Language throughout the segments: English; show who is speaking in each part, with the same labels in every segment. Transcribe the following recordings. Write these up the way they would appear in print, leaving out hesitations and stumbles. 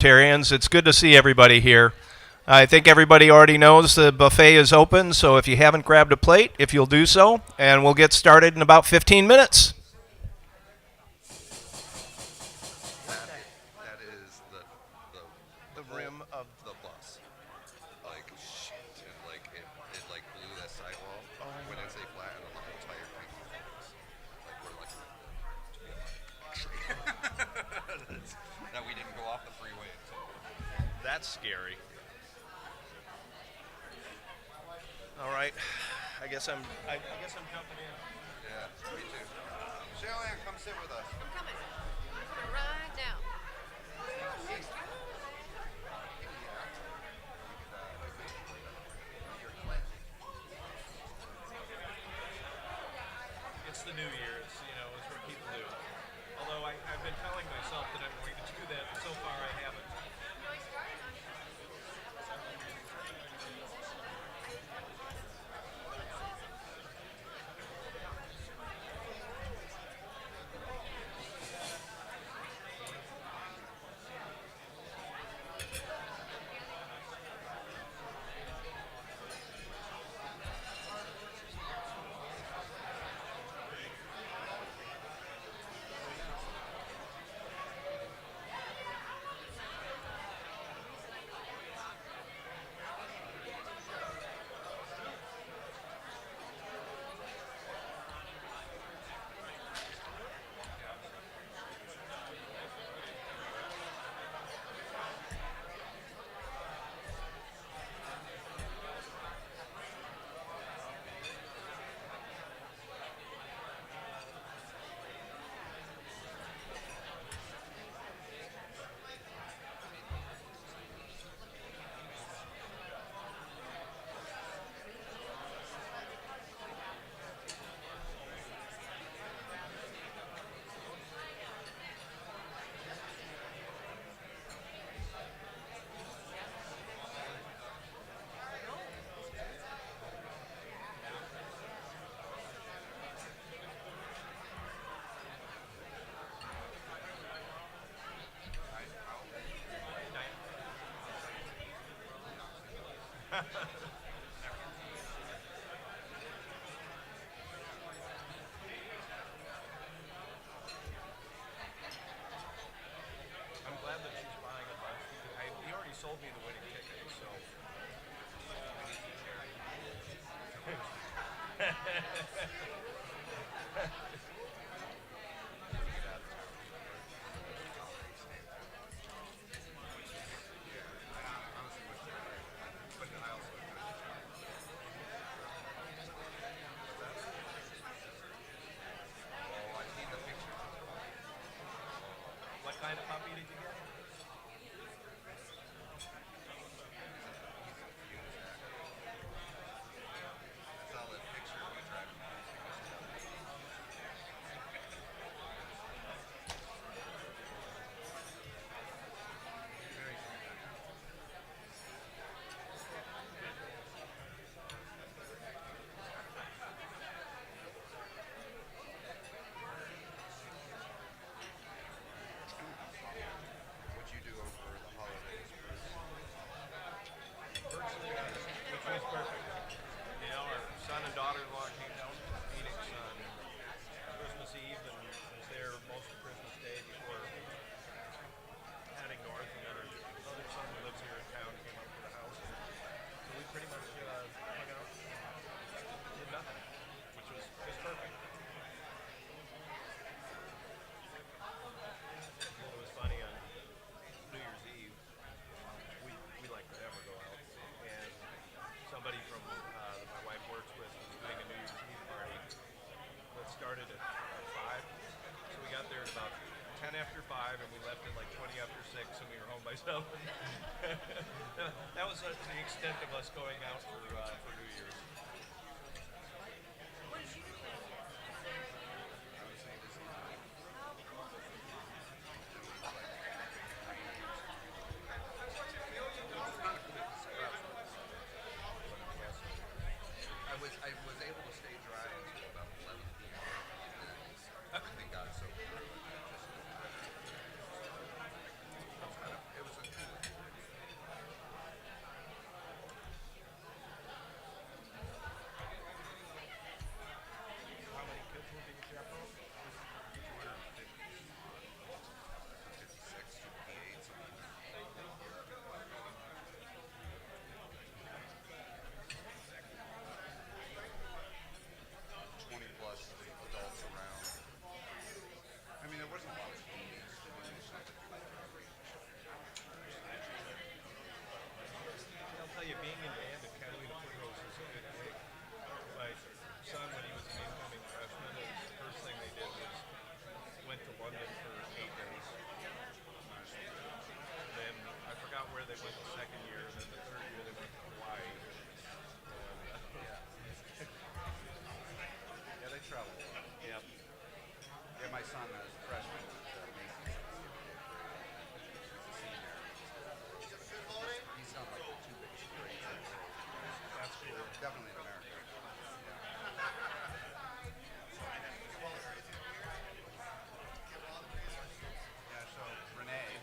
Speaker 1: Rotarians. It's good to see everybody here. I think everybody already knows the buffet is open, so if you haven't grabbed a plate, if you'll do so, and we'll get started in about 15 minutes.
Speaker 2: That is the rim of the bus. Like shit, and like it like blew that sidewall. When it's a flat and the whole tire thing falls. Like we're lucky to be alive. That we didn't go off the freeway.
Speaker 1: That's scary. All right, I guess I'm jumping in.
Speaker 2: Yeah, me too. Sheryl, come sit with us.
Speaker 3: I'm coming. Coming right now.
Speaker 1: It's the new year. It's what people do. Although I've been telling myself that I'm going to do that, and so far I haven't. I'm glad that she's buying a bunch. He already sold me the winning ticket, so. What kind of puppy did you get?
Speaker 2: What'd you do over the holidays, Bruce?
Speaker 1: Virtually none, which was perfect. Our son and daughter-in-law came down from Phoenix on Christmas Eve and was there most of Christmas Day before heading north. And then our other son who lives here in town came up to the house. So we pretty much hung out, did nothing, which was just perfect. It was funny on New Year's Eve. We like to never go out, and somebody from that my wife works with was doing a New Year's Eve party that started at 5. So we got there at about 10 after 5, and we left at like 20 after 6, and we were home by 7. That was the extent of us going out for New Year's.
Speaker 3: What did you do?
Speaker 2: I was able to stay dry until about 11 p.m. And everything got so through. It was
Speaker 1: went the second year, and then the third year they went to Hawaii. And,
Speaker 4: Yeah. Yeah, they travel a lot.
Speaker 1: yeah.
Speaker 4: Yeah, my son is a freshman at Macy's. He's a senior. He's done like 2 big straights in a row.
Speaker 1: That's cool.
Speaker 4: Definitely in America. Yeah, so Renee,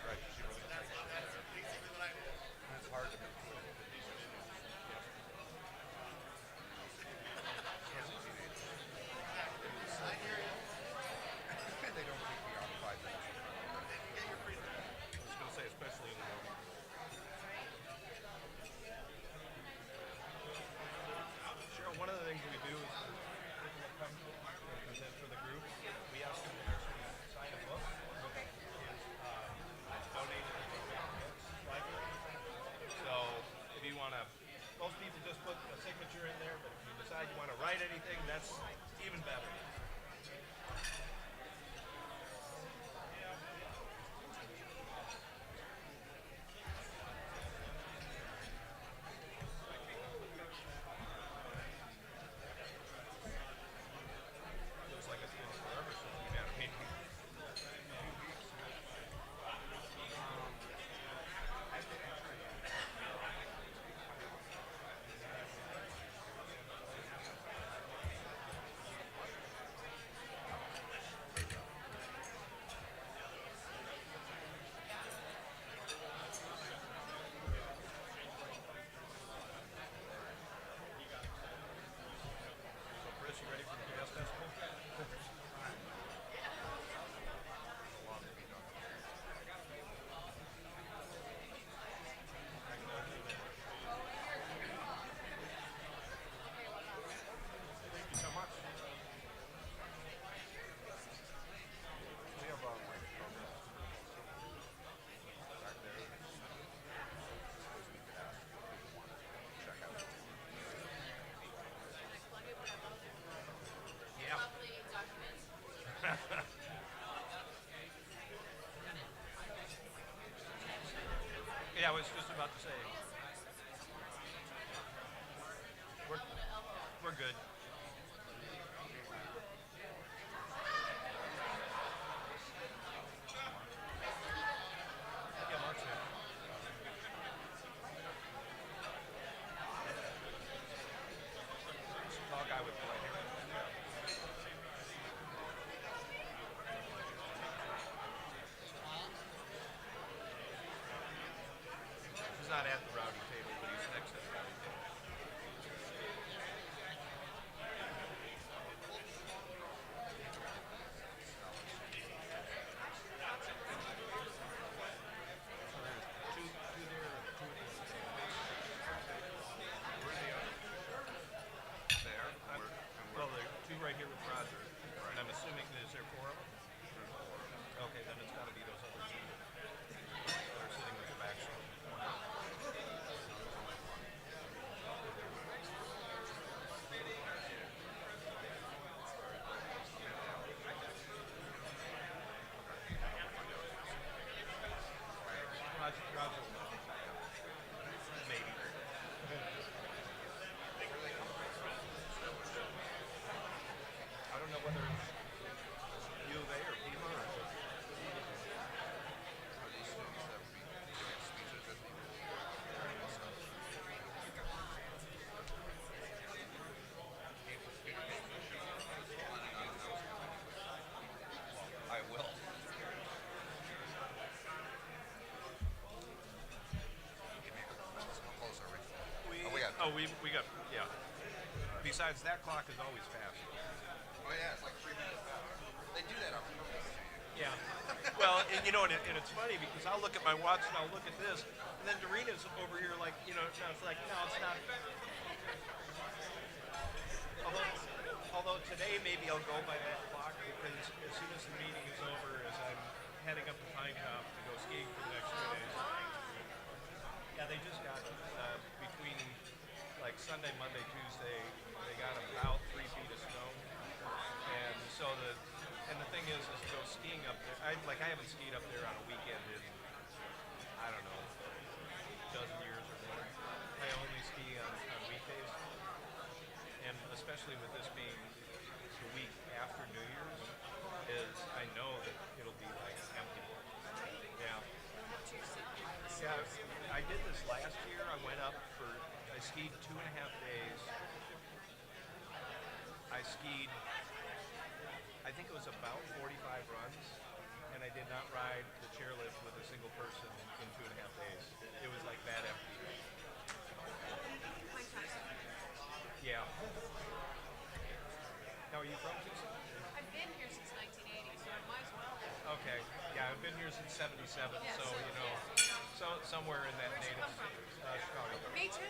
Speaker 4: right, she was a tight ship there. And it's hard to put it in position. As a teenager. They don't take beyond 5 minutes in front of them.
Speaker 1: I was going to say, especially in the morning. Cheryl, one of the things we do is for people that come and present for the group, we ask them to actually sign a book. Is donated to the library. So if you want to, most people just put a signature in there, but if you decide you want to write anything, that's even better. Feels like it's been forever since we've had a meeting. So Chris, you ready for the Jazz Festival? Thank you so much.
Speaker 4: We have like programs back there. I suppose we could ask if people want to check out.
Speaker 1: Yeah. Yeah, I was just about to say. We're good. Yeah, Mark's here. Tall guy with white hair. He's not at the rowdy table, but he's next to the rowdy table. So there's two there and two at the other table.
Speaker 2: Where are the others? There?
Speaker 1: Well, there are two right here with Roger, and I'm assuming, is there 4 of them? Okay, then it's got to be those other two that are sitting with the back. Roger will know. Maybe. I don't know whether it's U of A or Pima or
Speaker 2: Are these students that would be giving speeches at the and stuff? I will. How close are we? Oh, we got.
Speaker 1: We got, yeah. Besides, that clock is always fast.
Speaker 2: Oh yeah, it's like 3 minutes. They do that on purpose.
Speaker 1: Yeah. Well, and you know, and it's funny because I'll look at my watch and I'll look at this, and then Doreena's over here like, you know, no, it's like, no, it's not. Although today maybe I'll go by that clock because as soon as the meeting is over, as I'm heading up to Pine Top to go skiing for the next 2 days. Yeah, they just got between like Sunday, Monday, Tuesday, they got about 3 feet of snow, and so the thing is to go skiing up there. I haven't skied up there on a weekend in I don't know Yeah, I did this last year. I skied 2.5 days. I skied, I think it was about 45 runs, and I did not ride the chairlift with a single person in 2.5 days. It was like that empty. Yeah. Now, are you from Tucson?
Speaker 3: I've been here since 1980, so I might as well.
Speaker 1: Okay. Yeah, I've been here since '77,
Speaker 3: Yeah,
Speaker 1: so you know, somewhere in that
Speaker 3: Where'd you
Speaker 1: native
Speaker 3: come from?
Speaker 1: Chicago.
Speaker 3: Me too.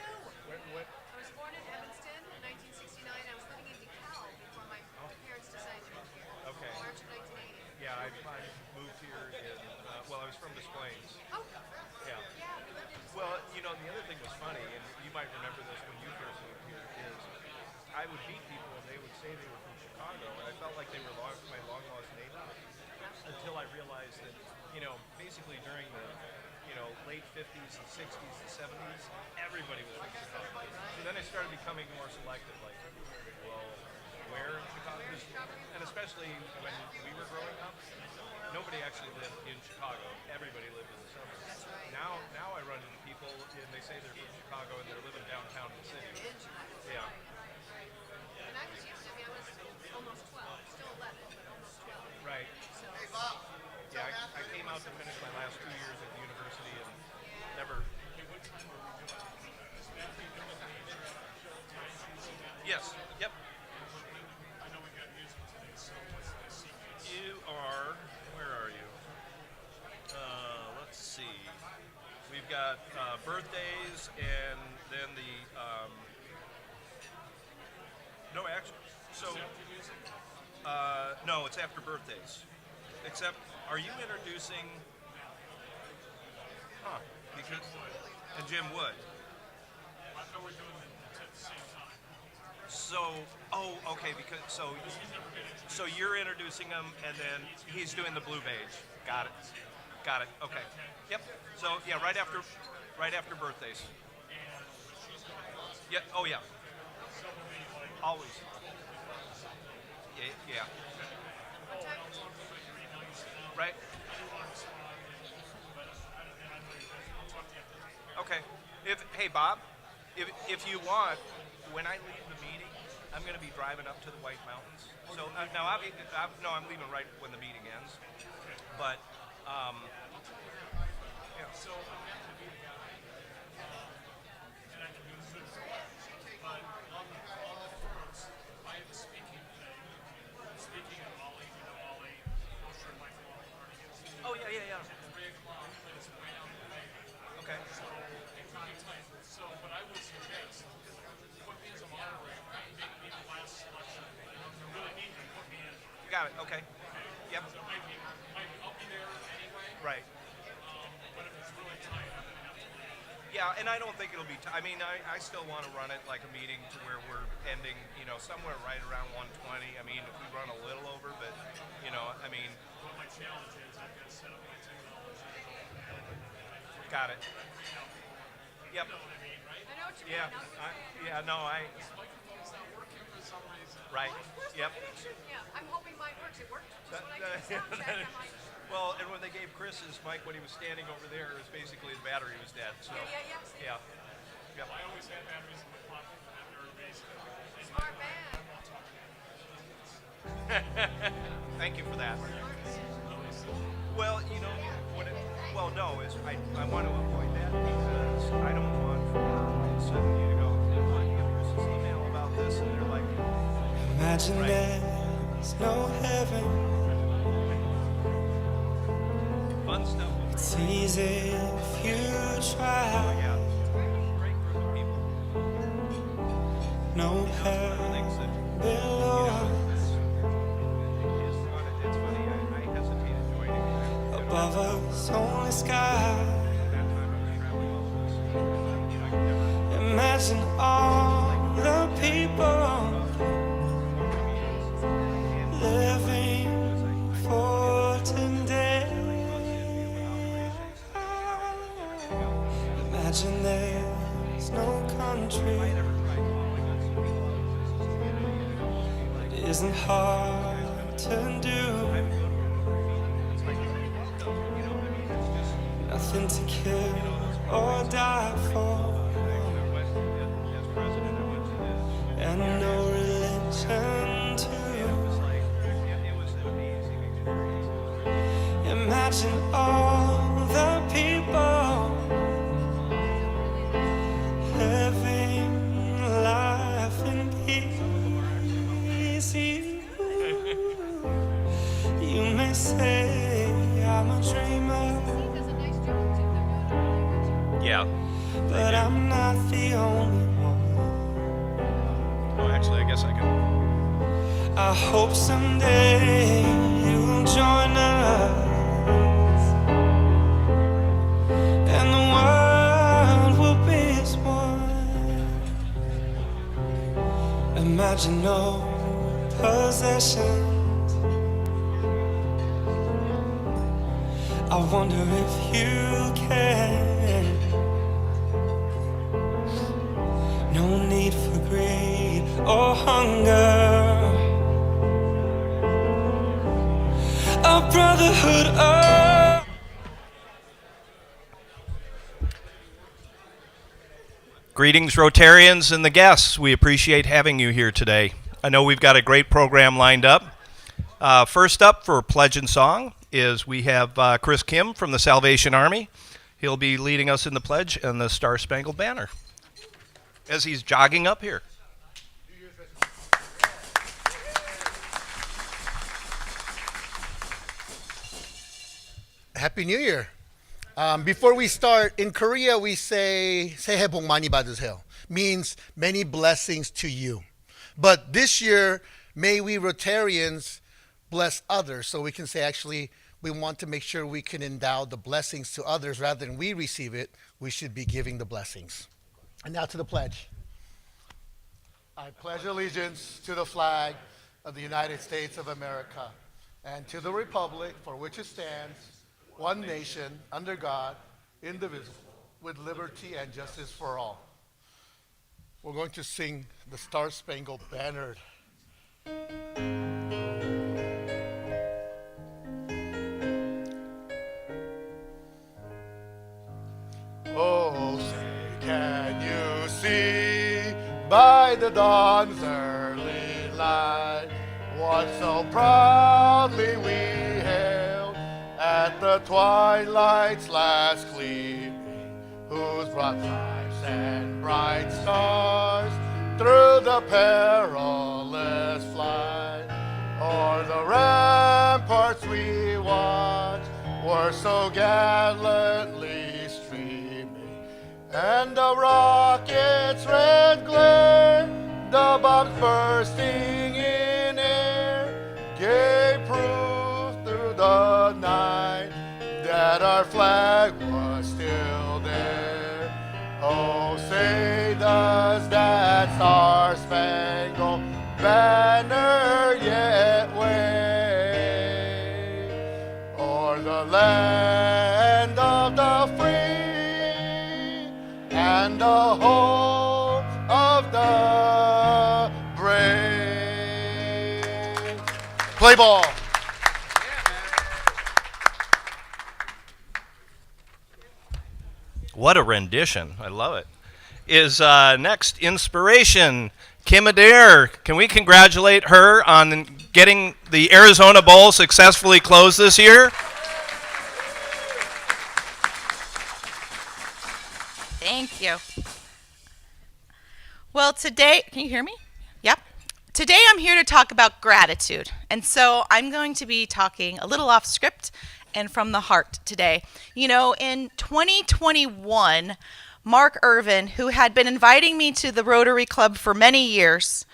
Speaker 1: What?
Speaker 3: I was born in Evanston in 1969. I was living in DeKalb before my parents decided to move here.
Speaker 1: Okay.
Speaker 3: March of 1980.
Speaker 1: Yeah, I moved here in. Well, I was from Des Plaines.
Speaker 3: Oh,
Speaker 1: Yeah.
Speaker 3: yeah, we lived in
Speaker 1: Well, you know, the other thing was funny, and you might remember this when you first moved here, is I would meet people and they would say they were from Chicago, and I felt like they were my long-lost neighbors until I realized that, you know, basically during the, you know, late 50s and 60s and 70s, everybody was from Chicago. So then I started becoming more selective, like, well, where in Chicago? And especially when we were growing up, nobody actually lived in Chicago. Everybody lived in the suburbs.
Speaker 3: That's right.
Speaker 1: Now I run into people and they say they're from Chicago and they're living downtown in the city.
Speaker 3: in Chicago.
Speaker 1: Yeah.
Speaker 3: When I was young, I mean, I was almost 12, still 11, but almost 12.
Speaker 1: Right.
Speaker 3: So,
Speaker 1: Yeah, I came out to finish my last 2 years at the university and never. Yes. Yep. You are. Where are you? Let's see. We've got birthdays and then the. No, actually. So. No, it's after birthdays. Except, are you introducing? Huh? Because and Jim Wood.
Speaker 5: I thought we were doing it at the same time.
Speaker 1: So, okay, because so you're introducing him, and then he's doing the blue beige. Got it. Okay. Yep. So yeah, right after birthdays. Yeah. Oh yeah. Always. Yeah.
Speaker 3: what time?
Speaker 1: Right. Okay. Hey Bob, if you want, when I leave the meeting, I'm going to be driving up to the White Mountains. So now I'm leaving right when the meeting ends. But yeah.
Speaker 5: So I'm happy to be the guy, and I can do the Zoom. But on the first, I have a speaking thing. Speaking at Ollie, you know Ollie, I'm sure Mike will already get to.
Speaker 1: Oh yeah.
Speaker 5: At 3 o'clock, but it's way down the way.
Speaker 1: Okay.
Speaker 5: So it can be tight. So, but I would suggest, put me as a moderator, make me the last selection. If you really need me, put me in.
Speaker 1: You got it. Okay. Yep.
Speaker 5: So I'll be there anyway.
Speaker 1: Right.
Speaker 5: But if it's really tight, I'm gonna have to leave.
Speaker 1: Yeah, and I don't think it'll be. I mean, I still want to run it like a meeting to where we're ending, you know, somewhere right around 1:20. I mean, if we run a little over, but you know, I mean,
Speaker 5: What my challenge is, I've got to set up my technology.
Speaker 1: got it. Yep.
Speaker 3: I know what you
Speaker 1: Yeah.
Speaker 3: mean. I understand.
Speaker 5: Microphone's not working for some reason.
Speaker 1: Right.
Speaker 3: Where's
Speaker 1: Yep.
Speaker 3: the connection? Yeah, I'm hoping mine works. It worked. Just when I
Speaker 1: That-
Speaker 3: did sound check, I'm like,
Speaker 1: Well, and when they gave Chris's mic when he was standing over there, it was basically the battery was dead. So
Speaker 3: yeah.
Speaker 1: yeah. Yep.
Speaker 5: I always had batteries in my pocket for that very reason.
Speaker 3: Smart man.
Speaker 1: Thank you for that.
Speaker 3: Smart man.
Speaker 1: Well, you know, no, is I want to avoid that because I don't want for sudden you to go, well, here's this email about this, and they're like,
Speaker 6: Imagine
Speaker 1: Right.
Speaker 6: there's no heaven.
Speaker 1: fun stuff.
Speaker 6: It's easy if you try.
Speaker 1: Yeah, great group of people.
Speaker 6: No
Speaker 1: It's one of the
Speaker 6: hell
Speaker 1: things that,
Speaker 6: below us.
Speaker 1: is fun. It's funny. I hesitated joining.
Speaker 6: Above us, only sky.
Speaker 1: That time I was traveling all of this. You know, I could never.
Speaker 6: Imagine all the people living for today. Imagine there's no country. It isn't hard to do. nothing to kill or die for, and no religion too. Imagine all the people living life in peace. You may say I'm a dreamer,
Speaker 3: Does a nice job too.
Speaker 1: Yeah.
Speaker 6: but I'm not the only one.
Speaker 1: Oh, actually, I guess I can.
Speaker 6: I hope someday you'll join us, and the world will be as one. Imagine no possessions. I wonder if you can. No need for greed or hunger. A brotherhood of
Speaker 1: Greetings, Rotarians and the guests. We appreciate having you here today. I know we've got a great program lined up. First up for Pledge and Song is we have Chris Kim from the Salvation Army. He'll be leading us in the pledge and the Star Spangled Banner as he's jogging up here.
Speaker 7: Happy New Year. Before we start, in Korea we say 새해 복 많이 받으세요. Means many blessings to you. But this year, may we Rotarians bless others. So we can say actually we want to make sure we can endow the blessings to others rather than we receive it. We should be giving the blessings. And now to the pledge. I pledge allegiance to the flag of the United States of America and to the republic for which it stands, one nation, under God, indivisible, with liberty and justice for all. We're going to sing the Star Spangled Banner. Oh, say, can you see by the dawn's early light what so proudly we hailed at the twilight's last gleaming, whose broad stripes and bright stars through the perilous flight o'er the ramparts we watched were so gallantly streaming, and the rocket's red glare, the bombs bursting in air, gave proof through the night that our flag was still there. Oh, say does that star-spangled banner yet wave o'er the land of the free and the home of the brave. Play ball.
Speaker 1: What a rendition. I love it. Is next Inspiration, Kim Adair. Can we congratulate her on getting the Arizona Bowl successfully closed this year?
Speaker 8: Thank you. Well, today, can you hear me? Yep. Today I'm here to talk about gratitude. And so I'm going to be talking a little off script and from the heart today. You know, in 2021, Mark Irvin, who had been inviting me to the Rotary Club for many years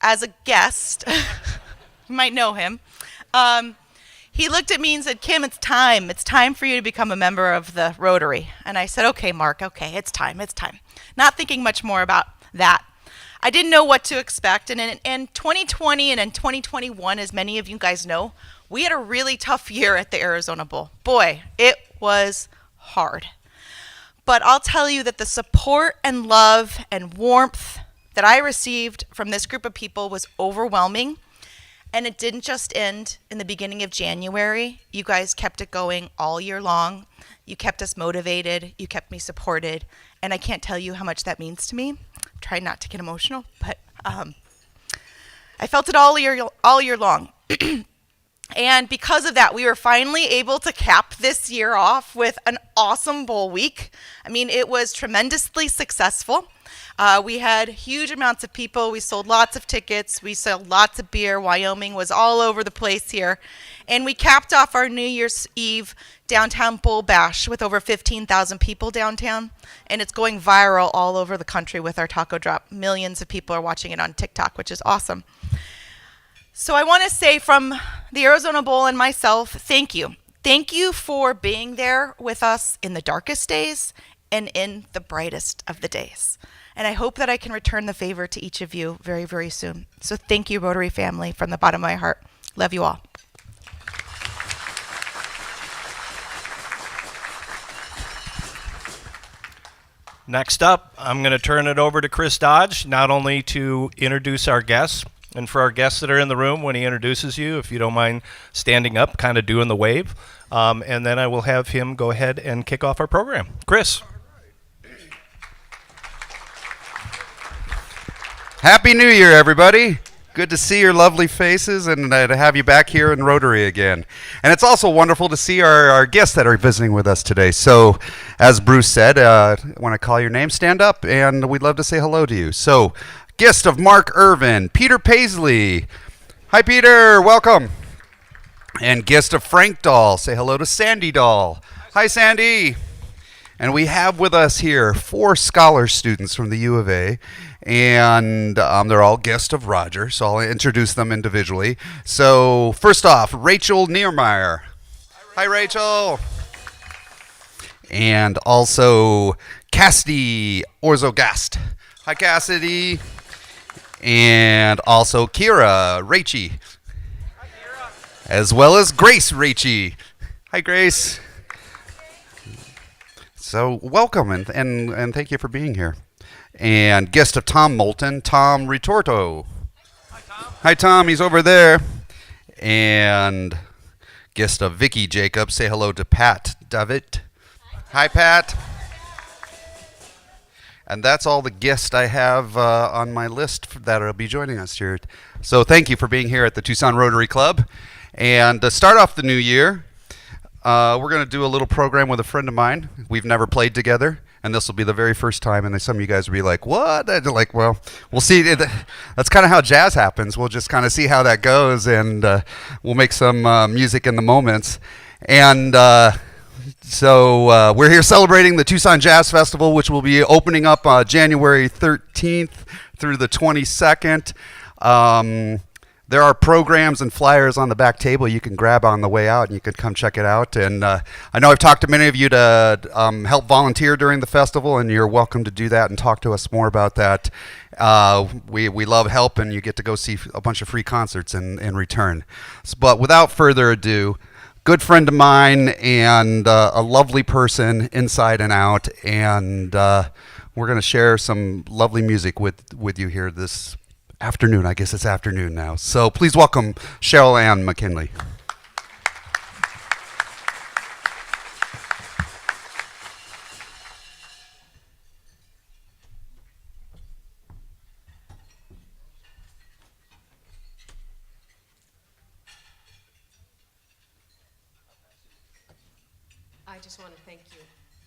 Speaker 8: as a guest, you might know him, he looked at me and said, Kim, it's time. It's time for you to become a member of the Rotary. And I said, okay, Mark, okay, it's time. Not thinking much more about that. I didn't know what to expect. And in 2020 and in 2021, as many of you guys know, we had a really tough year at the Arizona Bowl. Boy, it was hard. But I'll tell you that the support and love and warmth that I received from this group of people was overwhelming. And it didn't just end in the beginning of January. You guys kept it going all year long. You kept us motivated. You kept me supported. And I can't tell you how much that means to me. Try not to get emotional, but I felt it all year long. And because of that, we were finally able to cap this year off with an awesome bowl week. I mean, it was tremendously successful. We had huge amounts of people. We sold lots of tickets. We sold lots of beer. Wyoming was all over the place here. And we capped off our New Year's Eve downtown bowl bash with over 15,000 people downtown. And it's going viral all over the country with our taco drop. Millions of people are watching it on TikTok, which is awesome. So I want to say from the Arizona Bowl and myself, thank you. Thank you for being there with us in the darkest days and in the brightest of the days. And I hope that I can return the favor to each of you very, very soon. So thank you, Rotary family, from the bottom of my heart. Love you all.
Speaker 1: Next up, I'm going to turn it over to Chris Dodge, not only to introduce our guests, and for our guests that are in the room, when he introduces you, if you don't mind standing up, kind of doing the wave, and then I will have him go ahead and kick off our program. Chris.
Speaker 4: Happy New Year, everybody. Good to see your lovely faces and to have you back here in Rotary again. And it's also wonderful to see our guests that are visiting with us today. So, as Bruce said, when I call your name, stand up, and we'd love to say hello to you. So, guest of Mark Irvin, Peter Paisley. Hi, Peter. Welcome. And guest of Frank Dahl. Say hello to Sandy Dahl. Hi, Sandy. And we have with us here 4 scholar students from the U of A, and they're all guests of Roger, so I'll introduce them individually. So first off, Rachel Niermeyer. Hi, Rachel. And also Cassidy Orzogast. Hi, Cassidy. And also Kira Raichi. Hi, Kira. As well as Grace Raichi. Hi, Grace. So welcome and thank you for being here. And guest of Tom Moulton, Tom Ritorto. Hi, Tom. Hi, Tom. He's over there. And guest of Vicky Jacobs. Say hello to Pat David. Hi, Pat. And that's all the guests I have on my list that will be joining us here. So thank you for being here at the Tucson Rotary Club. And to start off the new year, we're going to do a little program with a friend of mine. We've never played together, and this will be the very first time. And then some of you guys will be like, what? And like, well, we'll see. That's kind of how jazz happens. We'll just kind of see how that goes, and we'll make some music in the moments. And so we're here celebrating the Tucson Jazz Festival, which will be opening up January 13th through the 22nd. There are programs and flyers on the back table you can grab on the way out, and you can come check it out. And I know I've talked to many of you to help volunteer during the festival, and you're welcome to do that and talk to us more about that. We love help, and you get to go see a bunch of free concerts in return. But without further ado, good friend of mine and a lovely person inside and out, and we're going to share some lovely music with you here this afternoon. I guess it's afternoon now. So please welcome Sheryl Ann McKinley.
Speaker 3: I just want to thank you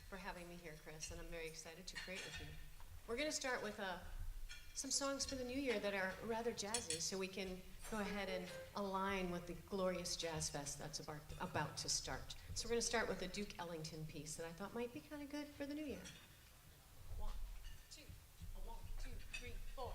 Speaker 3: for having me here, Chris, and I'm very excited to create with you. We're going to start with some songs for the new year that are rather jazzy, so we can go ahead and align with the glorious Jazz Fest that's about to start. So we're going to start with a Duke Ellington piece that I thought might be kind of good for the new year. 1, 2, 1, 2, 3, 4.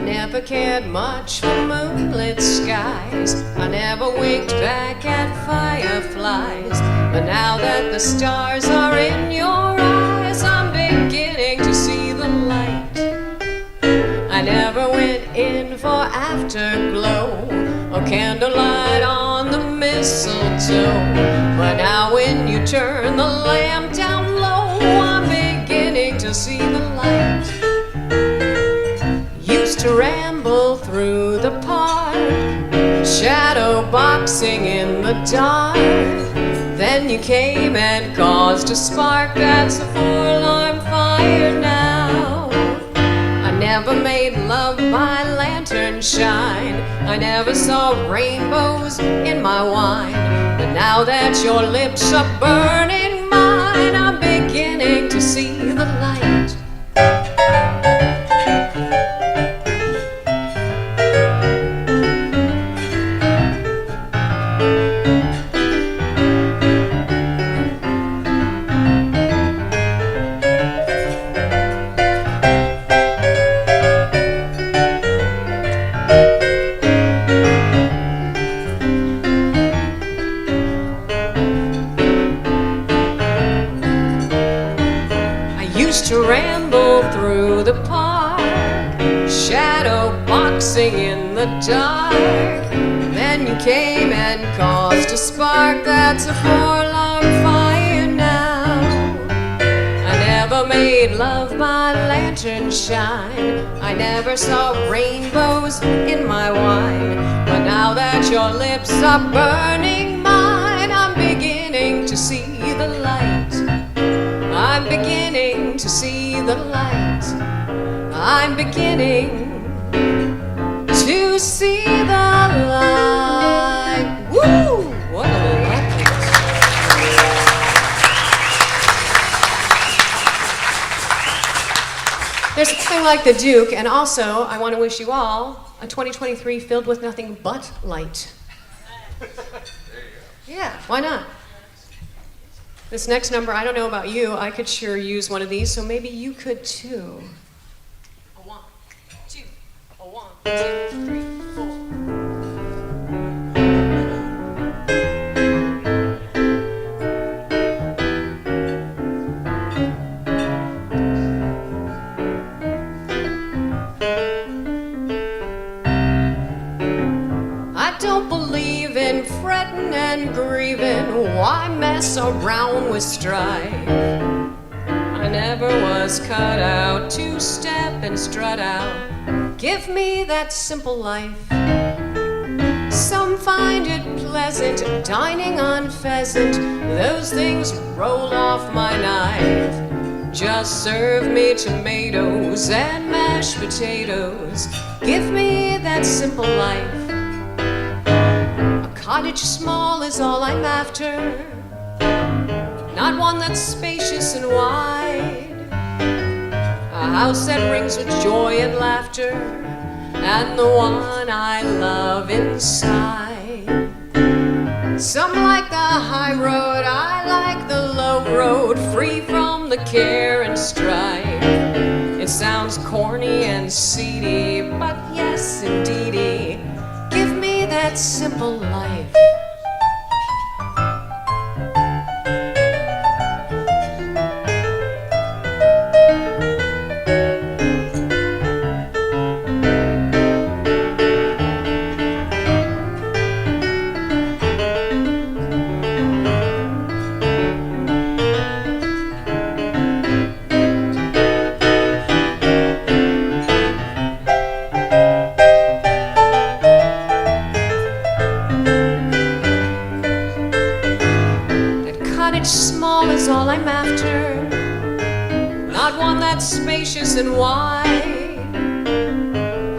Speaker 3: Never cared much for moonlit skies. I never winked back at fireflies. But now that the stars are in your eyes, I'm beginning to see the light. I never went in for afterglow or candlelight on the mistletoe. But now when you turn the lamp down low, I'm beginning to see the light. Used to ramble through the park, shadow boxing in the dark. Then you came and caused a spark that's a four-alarm fire now. I never made love by lantern shine, I never saw rainbows in my wine. But now that your lips are burning mine, I'm beginning to see the light. To ramble through the park, shadow boxing in the dark. Then you came and caused a spark that's a four-alarm fire now. I never made love by lantern shine, I never saw rainbows in my wine. But now that your lips are burning mine, I'm beginning to see the light. I'm beginning to see the light. I'm beginning to see the light. Woo! What a light. There's something like the Duke, and also I want to wish you all a 2023 filled with nothing but light. Yeah, why not? This next number, I don't know about you, I could sure use one of these, so maybe you could too. A 1, 2, a 1, 2, 3, 4. I don't believe in fretting and grieving. Why mess around with strife? I never was cut out to step and strut out. Give me that simple life. Some find it pleasant, dining on pheasant. Those things roll off my knife. Just serve me tomatoes and mashed potatoes. Give me that simple life. Cottage small is all I'm after, not one that's spacious and wide. A house that rings with joy and laughter, and the one I love inside. Some like the high road, I like the low road, free from the care and strife. It sounds corny and seedy, but yes, indeedy, give me that simple life. Small is all I'm after, not one that's spacious and wide.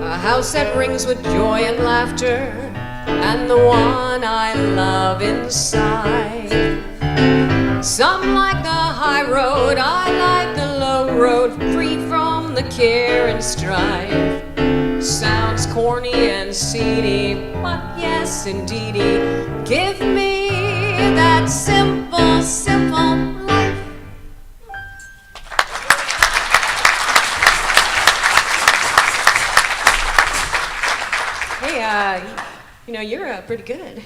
Speaker 3: A house that rings with joy and laughter, and the one I love inside. Some like the high road, I like the low road, free from the care and strife. Sounds corny and seedy, but yes, indeedy, give me that simple, simple life. Hey, you know, you're pretty good.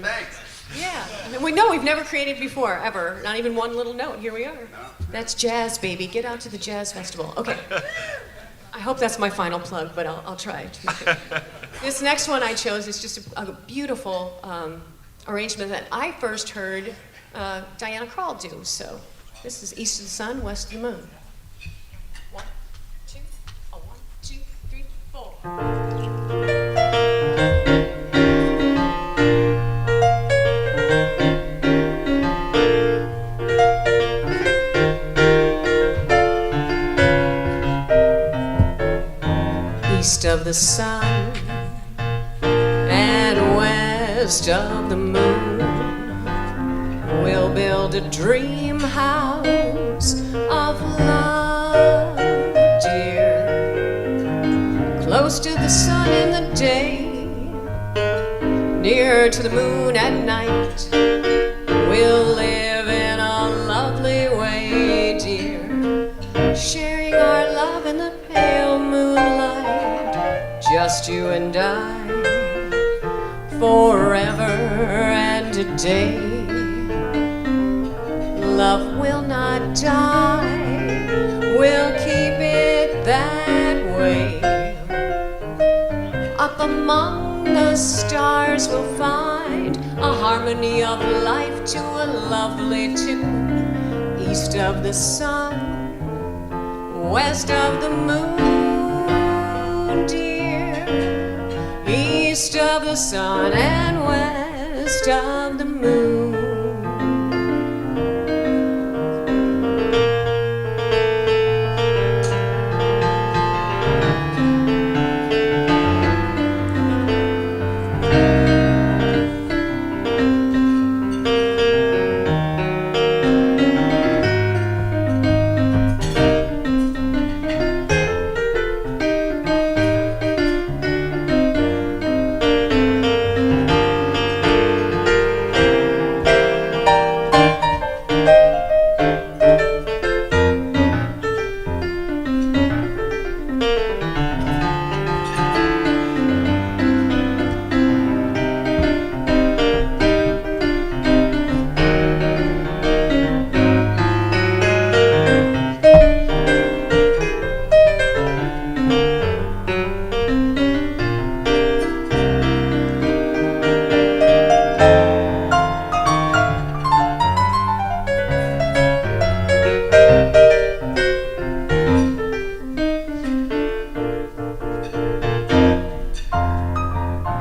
Speaker 4: Thanks.
Speaker 3: Yeah, and we know we've never created before, ever. Not even one little note. Here we are. That's jazz, baby. Get out to the jazz festival. Okay. I hope that's my final plug, but I'll try to. This next one I chose is just a beautiful arrangement that I first heard Diana Krall do. So this is East of the Sun, West of the Moon. 1, 2, 1, 2, 3, 4. East of the sun and west of the moon, we'll build a dream house of love, dear. Close to the sun in the day, near to the moon at night. We'll live in a lovely way, dear, sharing our love in the pale moonlight, just you and I, forever and a day. Love will not die, we'll keep it that way. Up among the stars we'll find a harmony of life to a lovely tune. East of the sun, west of the moon, dear. East of the sun and west of the moon.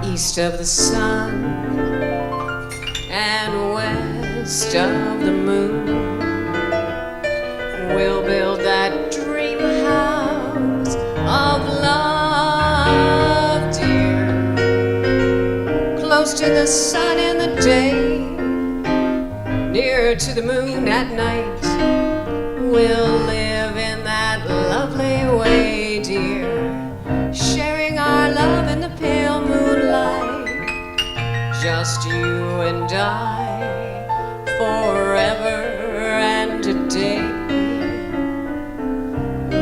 Speaker 3: East of the sun and west of the moon, we'll build that dream house of love, dear. Close to the sun in the day, near to the moon at night. We'll live in that lovely way, dear, sharing our love in the pale moonlight, just you and I, forever and a day.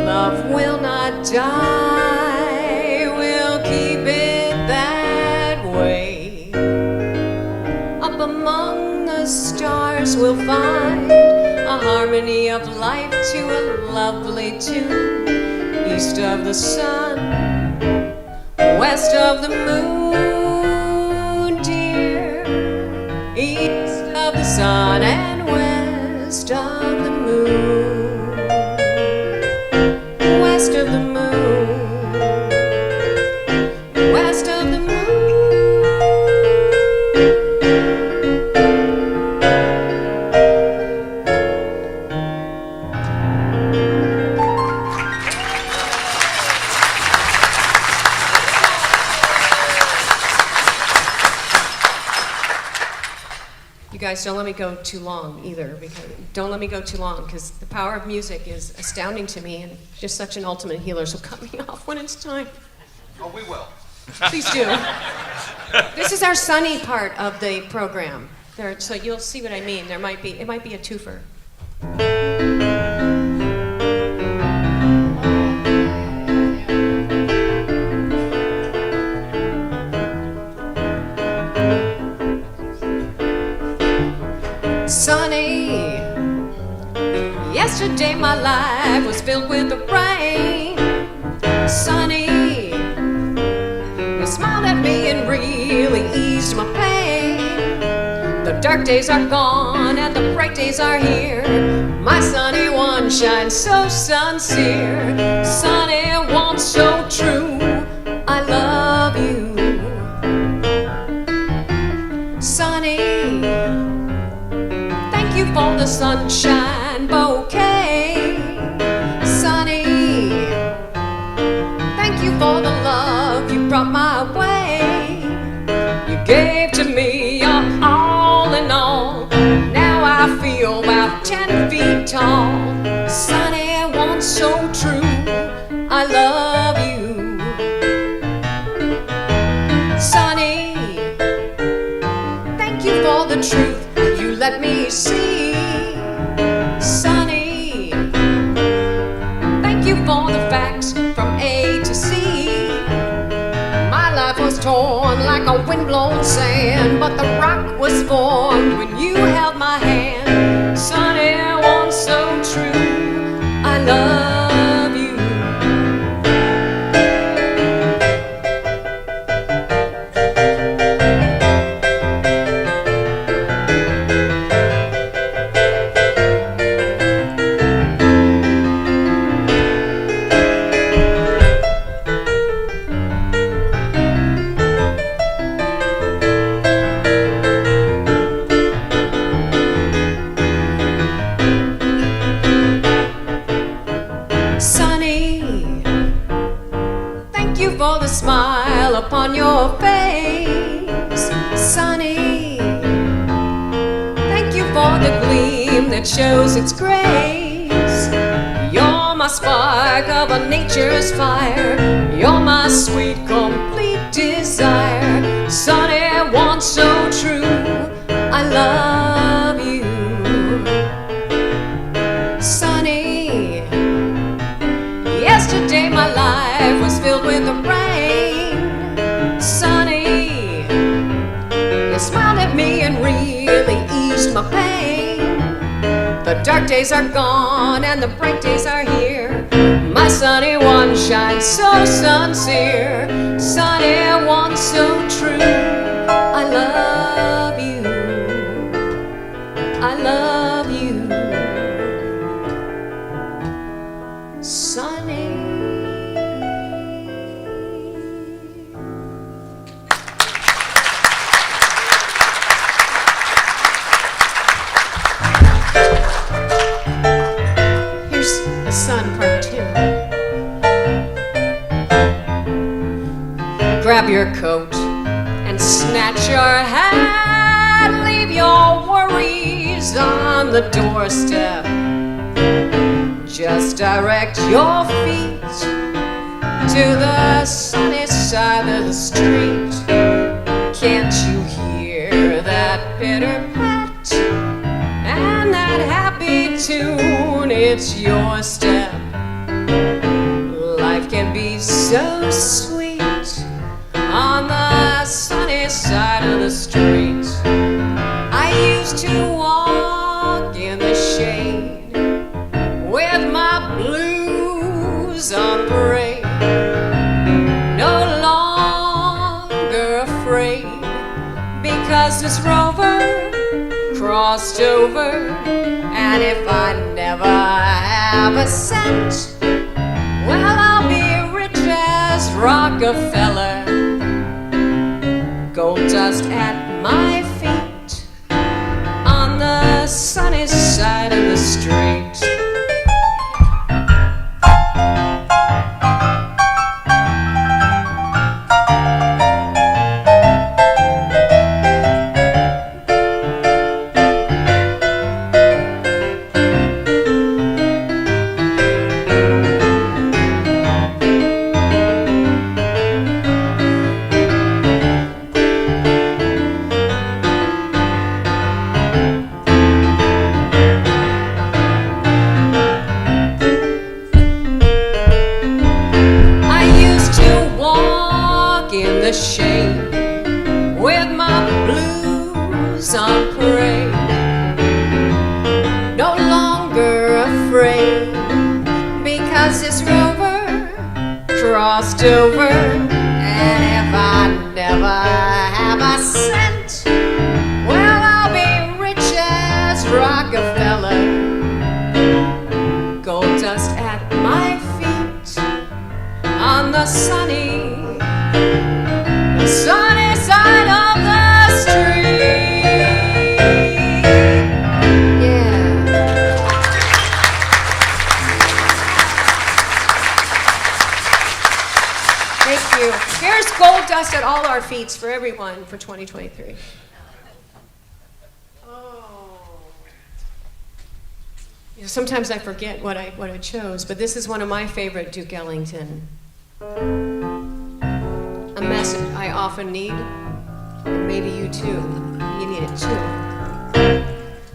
Speaker 3: Love will not die, we'll keep it that way. Up among the stars we'll find a harmony of life to a lovely tune. East of the sun, west of the moon, dear. East of the sun and west of the moon. West of the moon, west of the moon. You guys don't let me go too long either, because don't let me go too long, because the power of music is astounding to me and just such an ultimate healer. So cut me off when it's time.
Speaker 2: Oh, we will.
Speaker 3: Please do. This is our sunny part of the program. There, so you'll see what I mean. It might be a twofer. Sunny, yesterday my life was filled with the rain. Sunny, you smiled at dark days are gone and the bright days are here. My sunny one shines so sincere, sunny one so true. I love you, sunny. Thank you for the sunshine bouquet, sunny. Thank you for the love you brought my way. You gave to me your all in all. Now I feel about 10 feet tall. Sunny one so true. I love you, sunny. Thank you for the truth you let me see, sunny. Thank you for the facts from A to Z. My life was torn like a windblown sand, but the rock was formed when you held my hand. Sunny one so true. I love you. For the smile upon your face, sunny. Thank you for the gleam that shows its grace. You're my spark of a nature's fire. You're my sweet, complete desire. Sunny one so true. I love you, sunny. Yesterday my life was filled with the rain, sunny. You smiled at me and really eased my pain. The dark days are gone and the bright days are here. My sunny one shines so sincere, sunny one so true. I love you, I love you, sunny. Sun Part 2. Grab your coat and snatch your hat. Leave your worries on the doorstep. Just direct your feet to the sunny side of the street. Can't you hear that pitter pat and that happy tune? It's your step. Life can be so sweet on the sunny side of the street. I used to walk in the shade with my blues on parade, no longer afraid, because this rover crossed over. And if I never have a cent, well, I'll be rich as Rockefeller. Gold dust at my feet on the sunny side of the street. The shade with my blues on parade, no longer afraid, because this rover crossed over. And if I never have a cent, well, I'll be sunny side of the street. Yeah. Thank you. Here's gold dust at all our feet for everyone for 2023. You know, sometimes I forget what I chose, but this is one of my favorite Duke Ellington. A message I often need, and maybe you too. You need it too.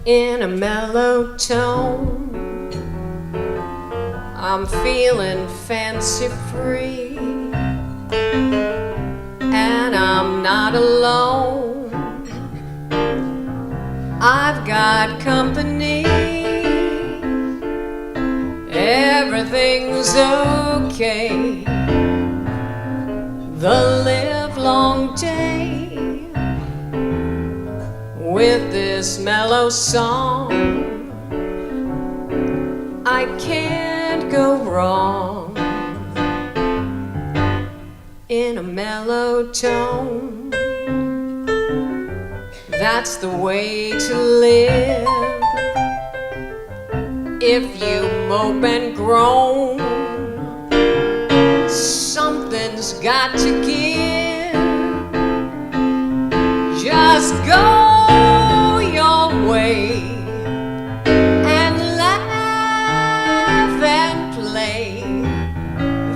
Speaker 3: In a mellow tone, I'm feeling fancy free, and I'm not alone. I've got company. Everything's okay. The livelong day with this mellow song, I can't go wrong. In a mellow tone, that's the way to live. If you mope and groan, something's got to give. Just go your way and laugh and play.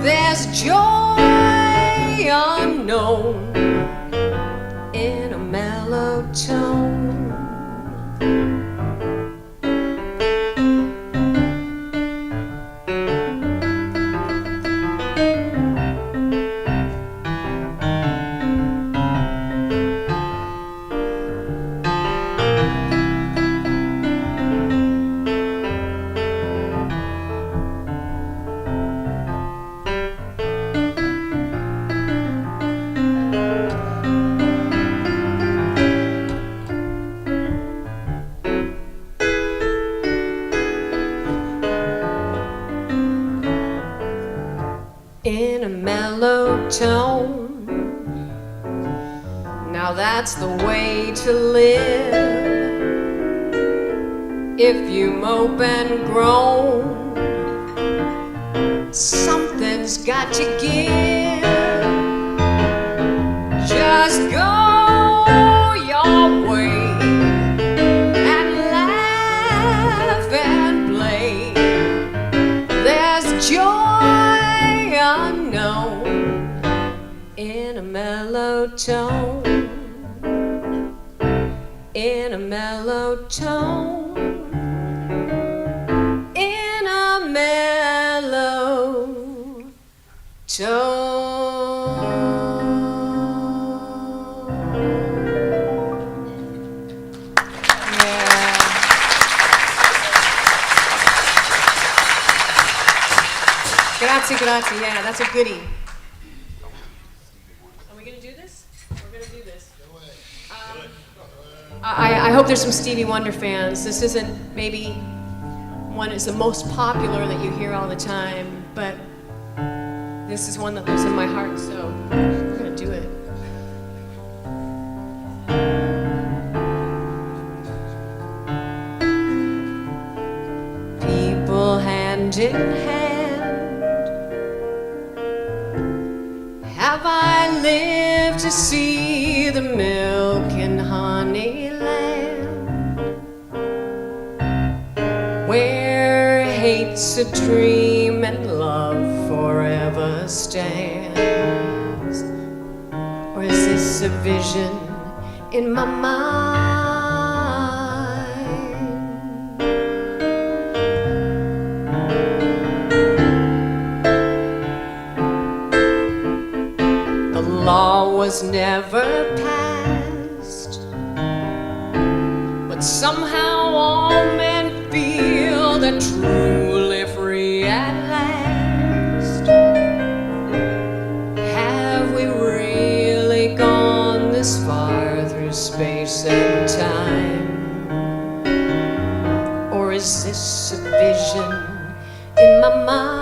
Speaker 3: There's joy unknown in a mellow tone. In a mellow tone, now that's the way to live. If you mope and groan, something's got to give. Just go your way and laugh and play. There's joy unknown in a mellow tone. In a mellow tone. In a mellow tone. Grazie, grazie. Yeah, that's a goodie. Are we going to do this? We're going to do this. I hope there's some Stevie Wonder fans. This isn't maybe one is the most popular that you hear all the time, but this is one that lives in my heart, so we're going to do it. People hand in hand, have I lived to see the milk and honey land, where hate's a dream and love forever stands? Or is this a vision in my mind? The law was never passed, but somehow all men feel they're truly free at last. Have we really gone this far through space and time? Or is this a vision in my mind?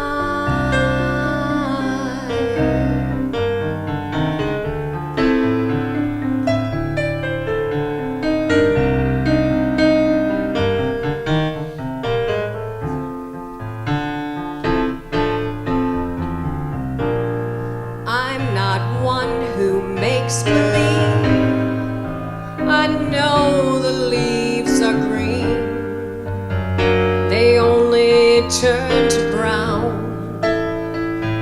Speaker 3: turn to brown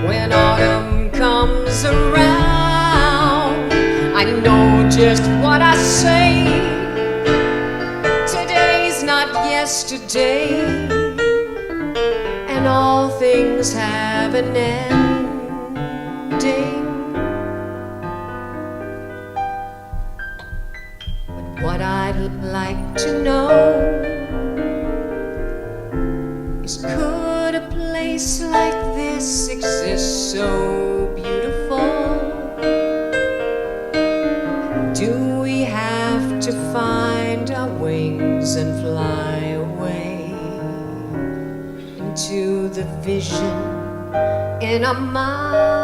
Speaker 3: when autumn comes around. I know just what I say. Today's not yesterday, and all things have an ending. But what I'd like to know is, could a place like this exist so beautiful? Do we have to find our wings and fly away into the vision in our mind?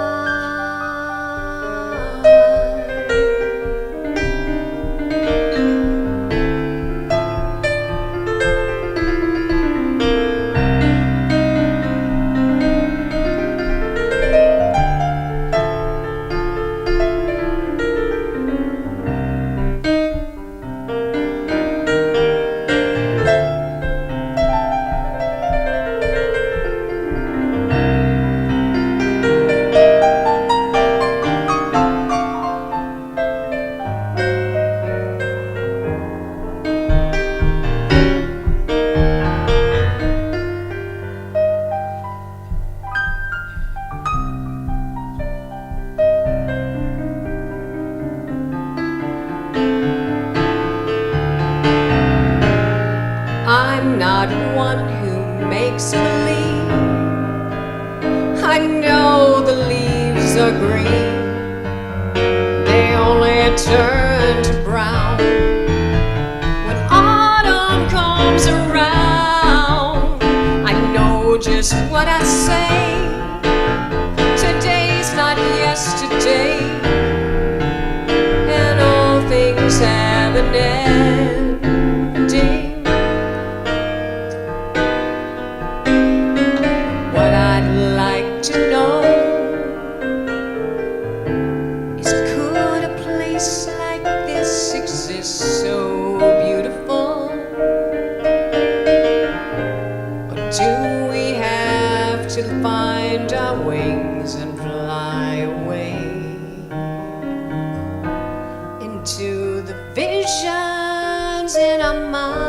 Speaker 3: I'm not one who makes believe. I know the leaves are green. They only turn to brown when autumn comes around. I know just what I say. Today's not yesterday, and all things have an ending. What I'd like to know is, could a place like this exist so beautiful? Or do we have to find our wings and fly away into the visions in our mind?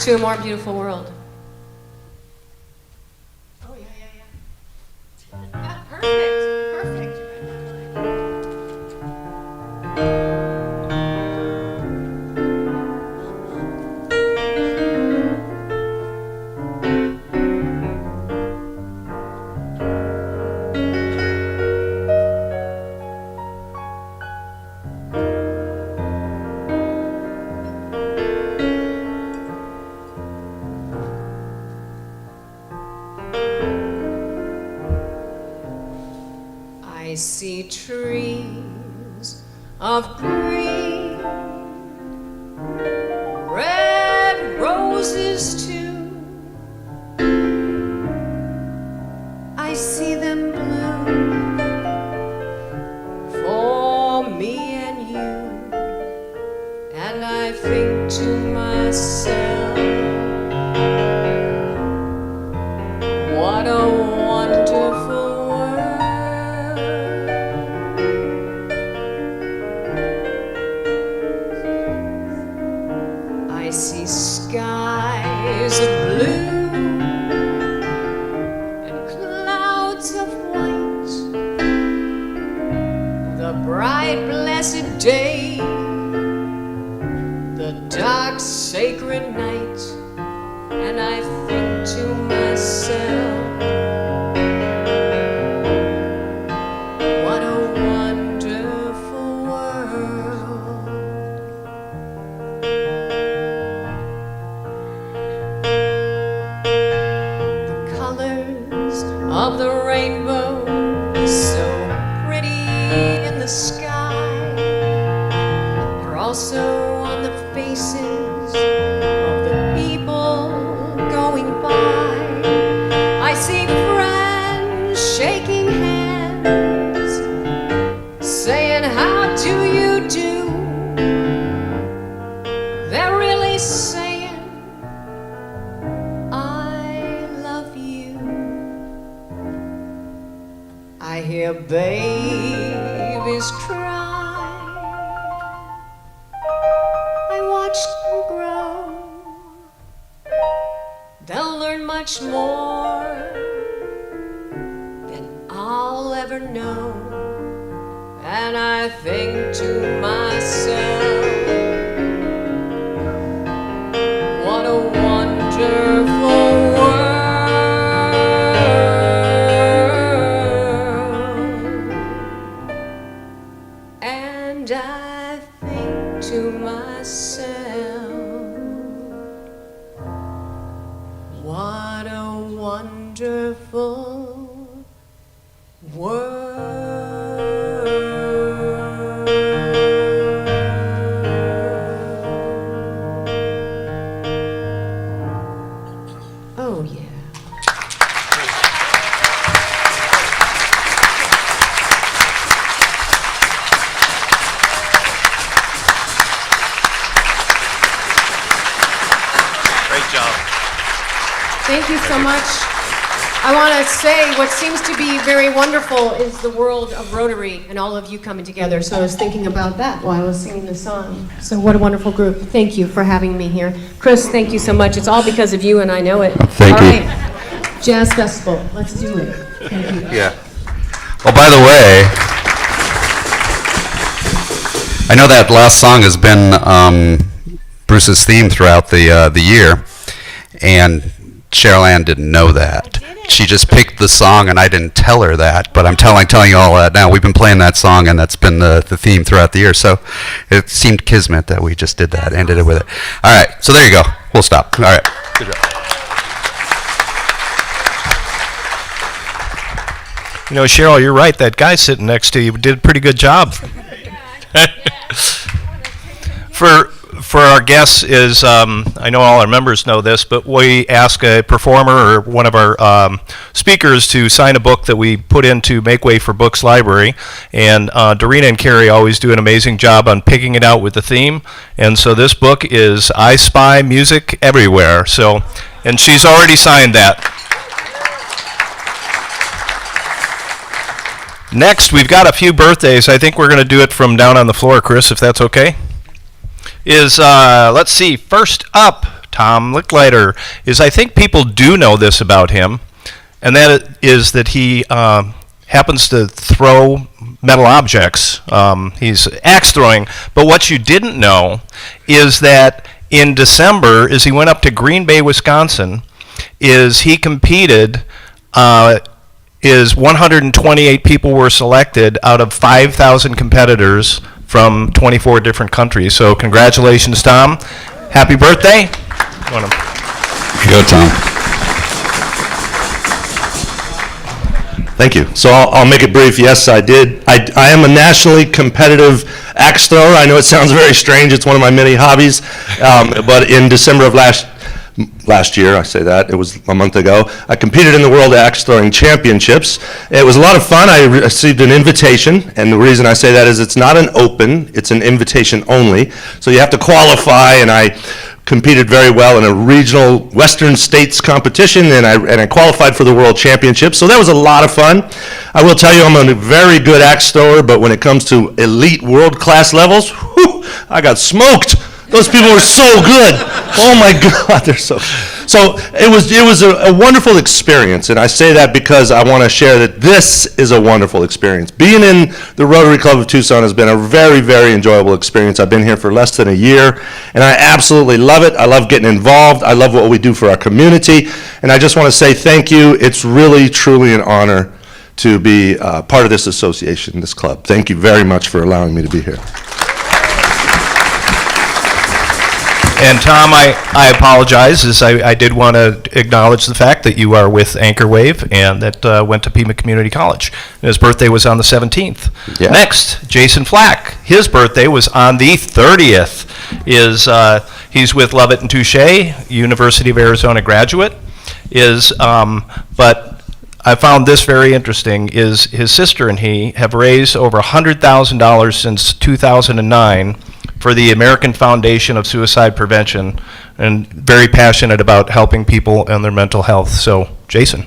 Speaker 3: To a more beautiful world. Oh, yeah. Perfect. I see trees of green, red roses too. I see them bloom for me and you, and I think to myself, what a wonderful I see skies of blue and clouds of white, the bright blessed day, the dark sacred night, and I think to myself, what a wonderful world. The of the rainbow so pretty in the sky are also on the faces of the people going by. I see friends shaking hands, saying, "How do you do?" They're really saying, "I love you." I hear babies cry. I watch them grow. They'll learn much more than I'll ever know. And I think to myself, what a wonderful world. And I think to myself, what a wonderful world. Oh, yeah.
Speaker 1: Great job.
Speaker 3: Thank you so much. I want to say what seems to be very wonderful is the world of Rotary and all of you coming together. So I was thinking about that while I was singing the song. So what a wonderful group. Thank you for having me here. Chris, thank you so much. It's all because of you and I know it.
Speaker 4: Thank
Speaker 3: all
Speaker 4: you.
Speaker 3: right. Jazz Festival. Let's do it. Thank you.
Speaker 4: Yeah. Oh, by the way, I know that last song has been Bruce's theme throughout the year, and Sheryl Ann didn't know that. She just picked the song, and I didn't tell her that, but I'm telling you all that now. We've been playing that song, and that's been the theme throughout the year, so it seemed kismet that we just did that, ended it with it. All right, so there you go. We'll stop. All right. Good job.
Speaker 5: You know, Sheryl, you're right. That guy sitting next to you did a pretty good job. For our guests is, I know all our members know this, but we ask a performer or one of our speakers to sign a book that we put into Make Way for Books Library. And Dorena and Carrie always do an amazing job on picking it out with the theme. And so this book is I Spy Music Everywhere. So, and she's already signed that. Next, we've got a few birthdays. I think we're going to do it from down on the floor, Chris, if that's okay. Let's see, first up, Tom Licklider, I think people do know this about him, and that is that he happens to throw metal objects. He's axe throwing, but what you didn't know is that in December, as he went up to Green Bay, Wisconsin, he competed, 128 people were selected out of 5,000 competitors from 24 different countries. So congratulations, Tom. Happy birthday.
Speaker 4: Here you go, Tom.
Speaker 9: Thank you. So I'll make it brief. Yes, I did. I am a nationally competitive axe thrower. I know it sounds very strange. It's one of my many hobbies. But in December of last year, I say that, it was a month ago, I competed in the World Axe Throwing Championships. It was a lot of fun. I received an invitation, and the reason I say that is it's not an open, it's an invitation only. So you have to qualify, and I competed very well in a regional Western States competition, and I qualified for the World Championships. So that was a lot of fun. I will tell you I'm a very good axe thrower, but when it comes to elite world-class levels, whew, I got smoked. Those people were so good. Oh my God, they're so. So it was a wonderful experience, and I say that because I want to share that this is a wonderful experience. Being in the Rotary Club of Tucson has been a very, very enjoyable experience. I've been here for less than a year, and I absolutely love it. I love getting involved. I love what we do for our community, and I just want to say thank you. It's really, truly an honor to be part of this association, this club. Thank you very much for allowing me to be here.
Speaker 10: And Tom, I apologize, as I did want to acknowledge the fact that you are with Anchor Wave and that went to Pima Community College. And his birthday was on the 17th.
Speaker 11: Yeah.
Speaker 10: Next, Jason Flack. His birthday was on the 30th. He's with Lovett and Touche, University of Arizona graduate. But I found this very interesting, is his sister and he have raised over $100,000 since 2009 for the American Foundation of Suicide Prevention, and very passionate about helping people and their mental health. So, Jason.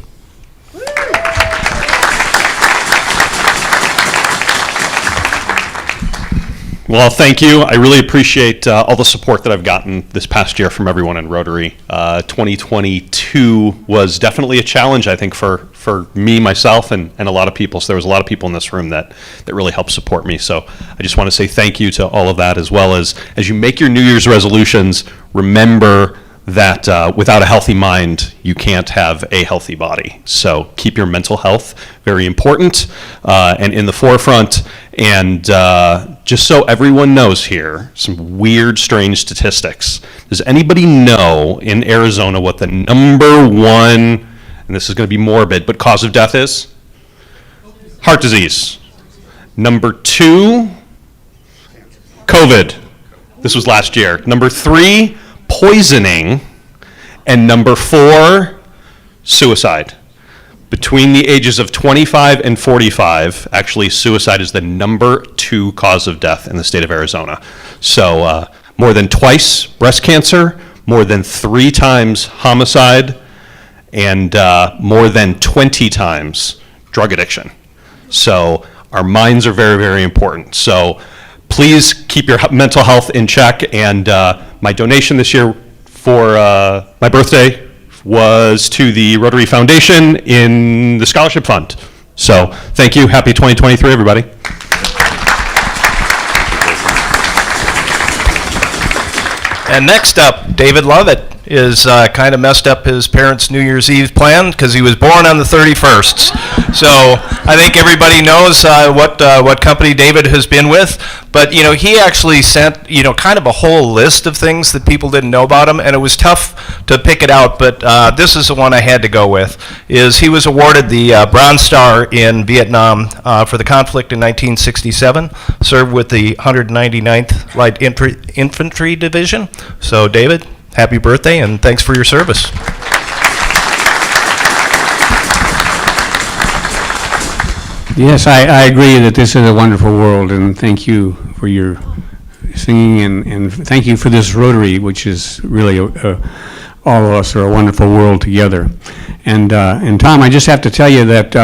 Speaker 12: Well, thank you. I really appreciate all the support that I've gotten this past year from everyone in Rotary. 2022 was definitely a challenge, I think, for me, myself, and a lot of people. So there was a lot of people in this room that really helped support me. So I just want to say thank you to all of that, as well as you make your New Year's resolutions, remember that without a healthy mind, you can't have a healthy body. So keep your mental health very important and in the forefront. And just so everyone knows here, some weird, strange statistics. Does anybody know in Arizona what the number one, and this is going to be morbid, but cause of death is? Heart disease. Number 2, COVID. This was last year. Number 3, poisoning. And number 4, suicide. Between the ages of 25 and 45, actually suicide is the number 2 cause of death in the state of Arizona. So more than twice breast cancer, more than 3 times homicide, and more than 20 times drug addiction. So our minds are very, very important. So please keep your mental health in check. And my donation this year for my birthday was to the Rotary Foundation in the Scholarship Fund. So thank you. Happy 2023, everybody.
Speaker 10: And next up, David Lovett is kind of messed up his parents' New Year's Eve plan because he was born on the 31st. So I think everybody knows what company David has been with. But, he actually sent, kind of a whole list of things that people didn't know about him, and it was tough to pick it out, but this is the one I had to go with, is he was awarded the Bronze Star in Vietnam for the conflict in 1967, served with the 199th Light Infantry Division. So, David, happy birthday, and thanks for your service.
Speaker 13: Yes, I agree that this is a wonderful world, and thank you for your singing, and thank you for this Rotary, which is really, all of us are a wonderful world together. And Tom, I just have to tell you that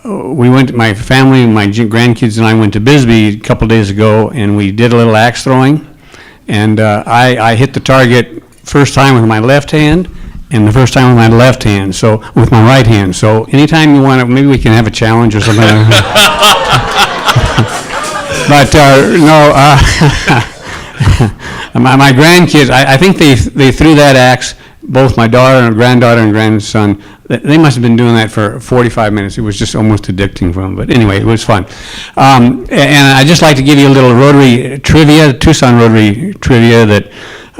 Speaker 13: we went, my family, my grandkids and I went to Bisbee a couple days ago, and we did a little axe throwing, and I hit the target first time with my left hand, and the first time with my left hand, so with my right hand. So anytime you want to, maybe we can have a challenge or something. But no, my grandkids, I think they threw that axe, both my daughter and granddaughter and grandson, they must have been doing that for 45 minutes. It was just almost addicting for them. But anyway, it was fun. And I'd just like to give you a little Rotary trivia, Tucson Rotary trivia that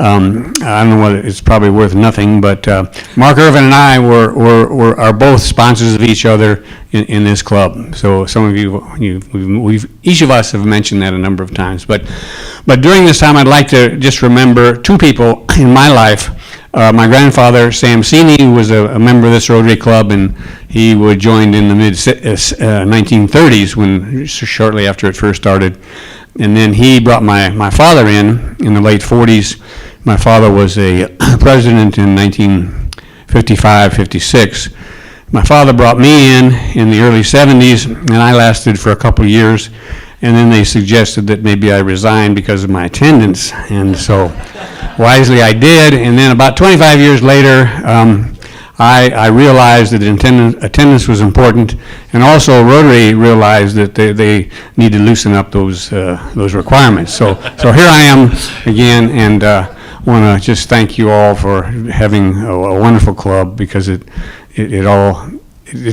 Speaker 13: I don't know whether it's probably worth nothing, but Mark Irvin and I are both sponsors of each other in this club. So some of we've each of us have mentioned that a number of times. But during this time, I'd like to just remember 2 people in my life. My grandfather, Sam Sini, was a member of this Rotary Club, and he joined in the mid-1930s, shortly after it first started. And then he brought my father in the late 40s. My father was a president in 1955, 56. My father brought me in the early 70s, and I lasted for a couple of years. And then they suggested that maybe I resign because of my attendance. And so wisely I did. And then about 25 years later, I realized that attendance was important, and also Rotary realized that they need to loosen up those requirements. So here I am again, and want to just thank you all for having a wonderful club, because it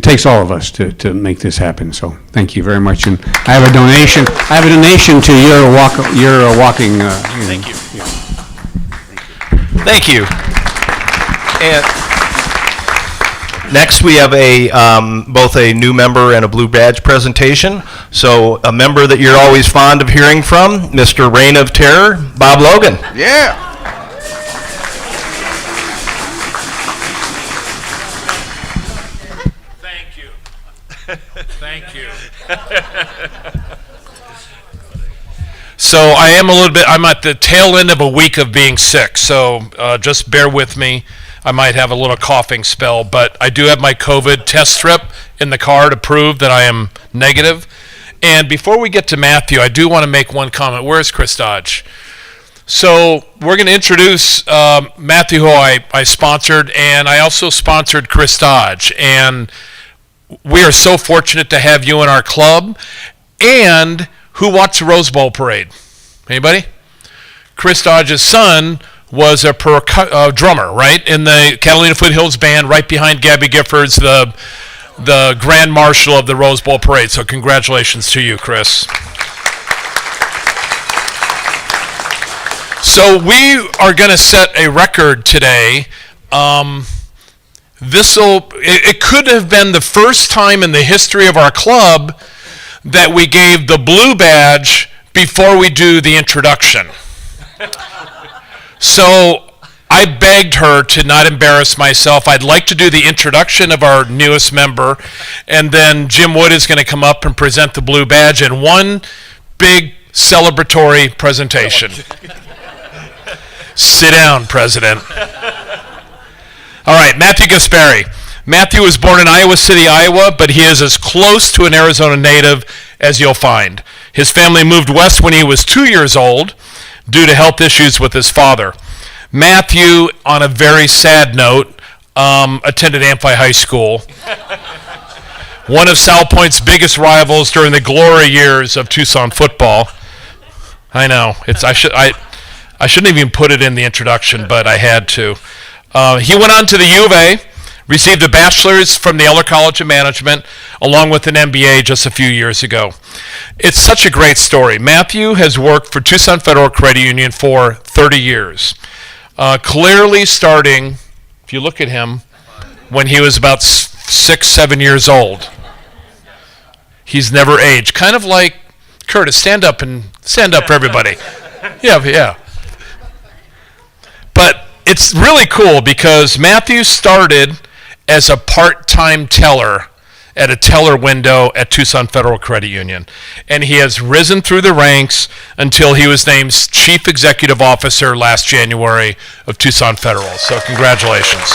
Speaker 13: takes all of us to make this happen. So thank you very much, and I have a donation. To your walking.
Speaker 12: Thank you.
Speaker 13: Yeah.
Speaker 10: Thank you. And next we have both a new member and a blue badge presentation. So a member that you're always fond of hearing from, Mr. Reign of Terror, Bob Logan.
Speaker 4: Yeah.
Speaker 5: Thank you. Thank you. So I'm at the tail end of a week of being sick, so just bear with me. I might have a little coughing spell, but I do have my COVID test strip in the car to prove that I am negative. And before we get to Matthew, I do want to make one comment. Where's Chris Dodge? So we're going to introduce Matthew, who I sponsored, and I also sponsored Chris Dodge. And we are so fortunate to have you in our club. And who watched the Rose Bowl parade? Anybody? Chris Dodge's son was a drummer, right, in the Catalina Foothills Band, right behind Gabby Giffords, the Grand Marshal of the Rose Bowl parade. So congratulations to you, Chris. So we are going to set a record today. It could have been the first time in the history of our club that we gave the blue badge before we do the introduction. So I begged her to not embarrass myself. I'd like to do the introduction of our newest member, and then Jim Wood is going to come up and present the blue badge in one big celebratory presentation. Sit down, President. All right, Matthew Gaspari. Matthew was born in Iowa City, Iowa, but he is as close to an Arizona native as you'll find. His family moved west when he was 2 years old due to health issues with his father. Matthew, on a very sad note, attended Amphi High School, one of South Point's biggest rivals during the glory years of Tucson football. I know, I shouldn't even put it in the introduction, but I had to. He went on to the U of A, received a bachelor's from the Eller College of Management, along with an MBA just a few years ago. It's such a great story. Matthew has worked for Tucson Federal Credit Union for 30 years. Clearly starting, if you look at him, when he was about 6, 7 years old. He's never aged. Kind of like Curtis. Stand up, everybody. Yeah. But it's really cool because Matthew started as a part-time teller at a teller window at Tucson Federal Credit Union. And he has risen through the ranks until he was named Chief Executive Officer last January of Tucson Federal. So congratulations.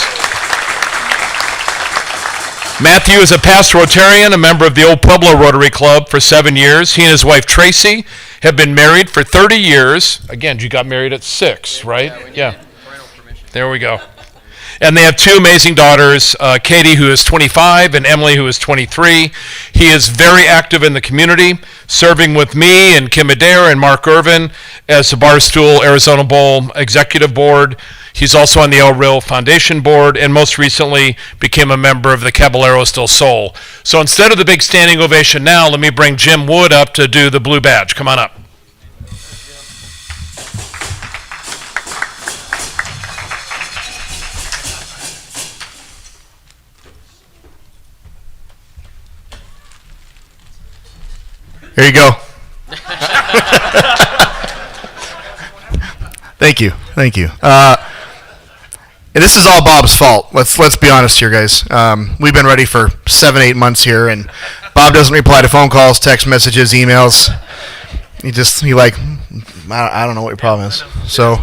Speaker 5: Matthew is a past Rotarian, a member of the Old Pueblo Rotary Club for 7 years. He and his wife Tracy have been married for 30 years. Again, you got married at 6, right? Yeah. There we go. And they have 2 amazing daughters, Katie, who is 25, and Emily, who is 23. He is very active in the community, serving with me and Kim Adair and Mark Irvin as the Barstool Arizona Bowl Executive Board. He's also on the El Real Foundation Board, and most recently became a member of the Caballeros del Sol. So instead of the big standing ovation now, let me bring Jim Wood up to do the blue badge. Come on up.
Speaker 11: Here you go. Thank you. And this is all Bob's fault. Let's be honest here, guys. We've been ready for 7, 8 months here, and Bob doesn't reply to phone calls, text messages, emails. I don't know what your problem is. So,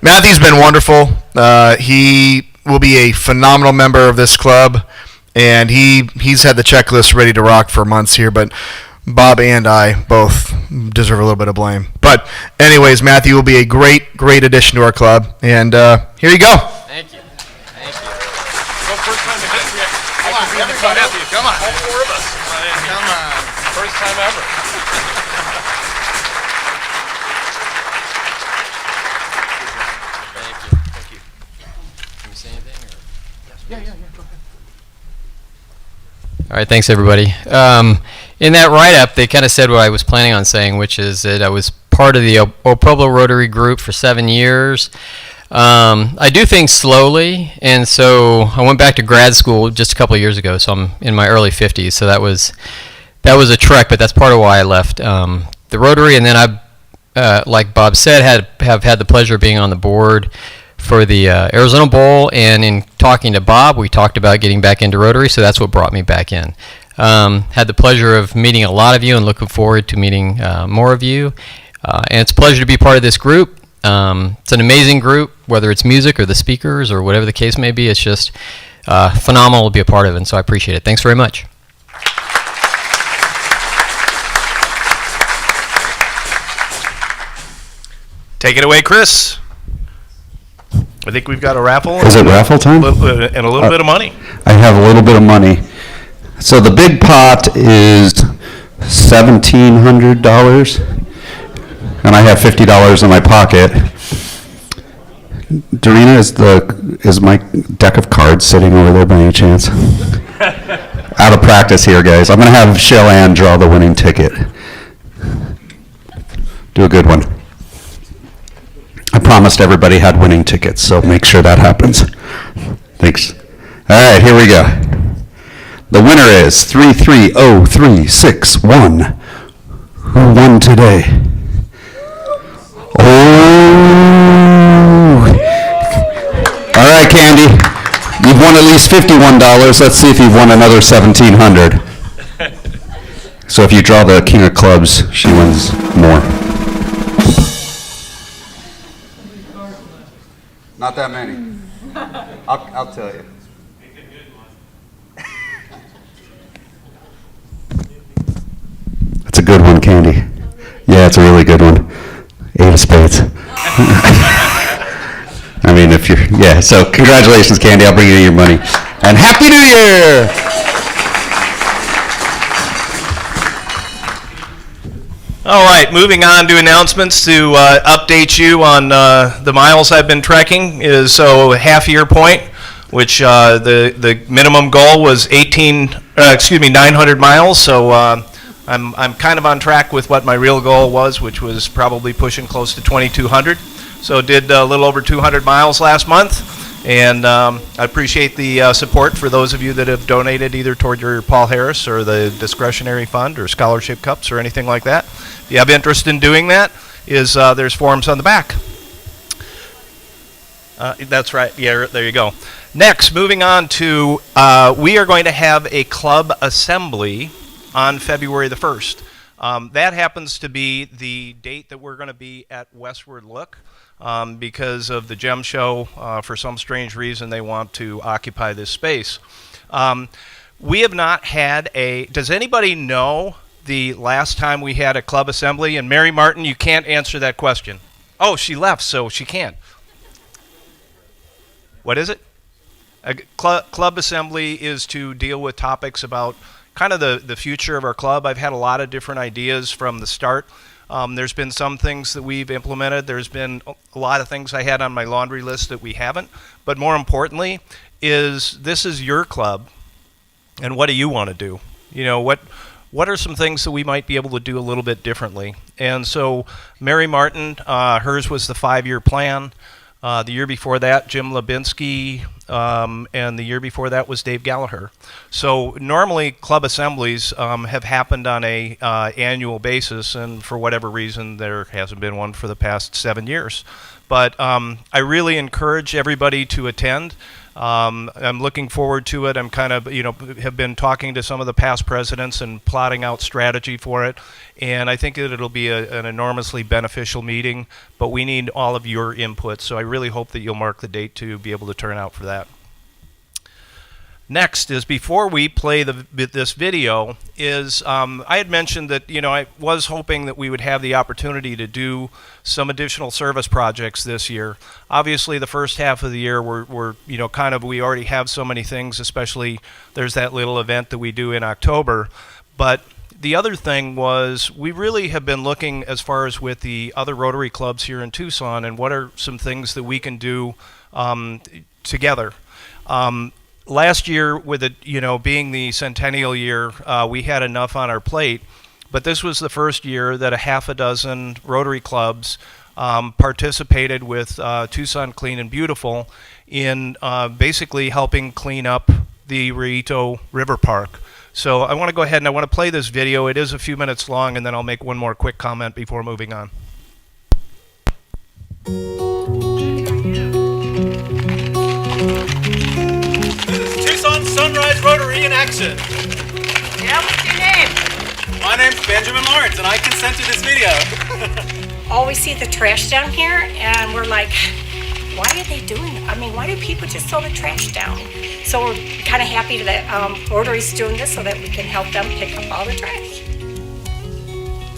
Speaker 11: Matthew's been wonderful. He will be a phenomenal member of this club. And he's had the checklist ready to rock for months here, but Bob and I both deserve a little bit of blame. But anyways, Matthew will be a great addition to our club. And here you go.
Speaker 14: Thank you.
Speaker 5: Well, first time in history. Come on. All 4 of us. Come on. First time ever.
Speaker 14: Thank you. Can we say anything? Or?
Speaker 5: Yeah. Go ahead.
Speaker 14: All right, thanks everybody. In that write-up, they kind of said what I was planning on saying, which is that I was part of the Pueblo Rotary group for 7 years. I do things slowly, and so I went back to grad school just a couple of years ago, so I'm in my early 50s, so that was a trek, but that's part of why I left the Rotary. And then I, like Bob said, have had the pleasure of being on the board for the Arizona Bowl, and in talking to Bob, we talked about getting back into Rotary, so that's what brought me back in. Had the pleasure of meeting a lot of you and looking forward to meeting more of you. And it's a pleasure to be part of this group. It's an amazing group, whether it's music or the speakers or whatever the case may be. It's just phenomenal to be a part of it, and so I appreciate it. Thanks very much.
Speaker 10: Take it away, Chris. I think we've got a raffle.
Speaker 4: Is it raffle time?
Speaker 10: And a little bit of money.
Speaker 4: I have a little bit of money. So the big pot is $1,700, and I have $50 in my pocket. Dorina, is my deck of cards sitting over there by any chance? Out of practice here, guys. I'm going to have Sheryl draw the winning ticket. Do a good one. I promised everybody had winning tickets, so make sure that happens. Thanks. All right, here we go. The winner is 330361. Who won today? Oh! All right, Candy. You've won at least $51. Let's see if you've won another $1,700. So if you draw the king of clubs, she wins more. Not that many. I'll tell you. That's a good one, Candy. Yeah, it's a really good one. 8 of spades. I mean, if you're, yeah, so congratulations, Candy. I'll bring you your money. And Happy New Year!
Speaker 10: All right, moving on to announcements to update you on the miles I've been trekking. Is so half-year point, which the minimum goal was 900 miles. So I'm kind of on track with what my real goal was, which was probably pushing close to 2,200. So did a little over 200 miles last month, and I appreciate the support for those of you that have donated either toward your Paul Harris or the discretionary fund or scholarship cups or anything like that. If you have interest in doing that, there's forms on the back. That's right. Yeah, there you go. Next, moving on to, we are going to have a club assembly on February the 1st. That happens to be the date that we're going to be at Westward Look because of the Gem Show. For some strange reason, they want to occupy this space. We have not had does anybody know the last time we had a club assembly? And Mary Martin, you can't answer that question. Oh, she left, so she can't. What is it? A club assembly is to deal with topics about kind of the future of our club. I've had a lot of different ideas from the start. There's been some things that we've implemented. There's been a lot of things I had on my laundry list that we haven't. But more importantly, this is your club, and what do you want to do? You know, what are some things that we might be able to do a little bit differently? And so Mary Martin, hers was the 5-year plan. The year before that, Jim Labinski, and the year before that was Dave Gallagher. So normally club assemblies have happened on a annual basis, and for whatever reason there hasn't been one for the past 7 years. But I really encourage everybody to attend. I'm looking forward to it. I'm kind of, have been talking to some of the past presidents and plotting out strategy for it. And I think that it'll be an enormously beneficial meeting, but we need all of your input. So I really hope that you'll mark the date to be able to turn out for that. Next is, before we play this video, I had mentioned that I was hoping that we would have the opportunity to do some additional service projects this year. Obviously, the first half of the year we already have so many things. Especially there's that little event that we do in October. But the other thing was, we really have been looking as far as with the other Rotary clubs here in Tucson, and what are some things that we can do together. Last year, with it being the centennial year, we had enough on our plate, but this was the first year that a half a dozen Rotary clubs participated with Tucson Clean and Beautiful in basically helping clean up the Rito River Park. So I want to go ahead and I want to play this video. It is a few minutes long, and then I'll make one more quick comment before moving on.
Speaker 15: Tucson Sunrise Rotary in action.
Speaker 16: Yeah, what's your name?
Speaker 15: My name's Benjamin Lawrence, and I consent to this video.
Speaker 16: Always see the trash down here, and we're like, why are they doing it? I mean, why do people just throw the trash down? So we're kind of happy that Rotary's doing this so that we can help them pick up all the trash.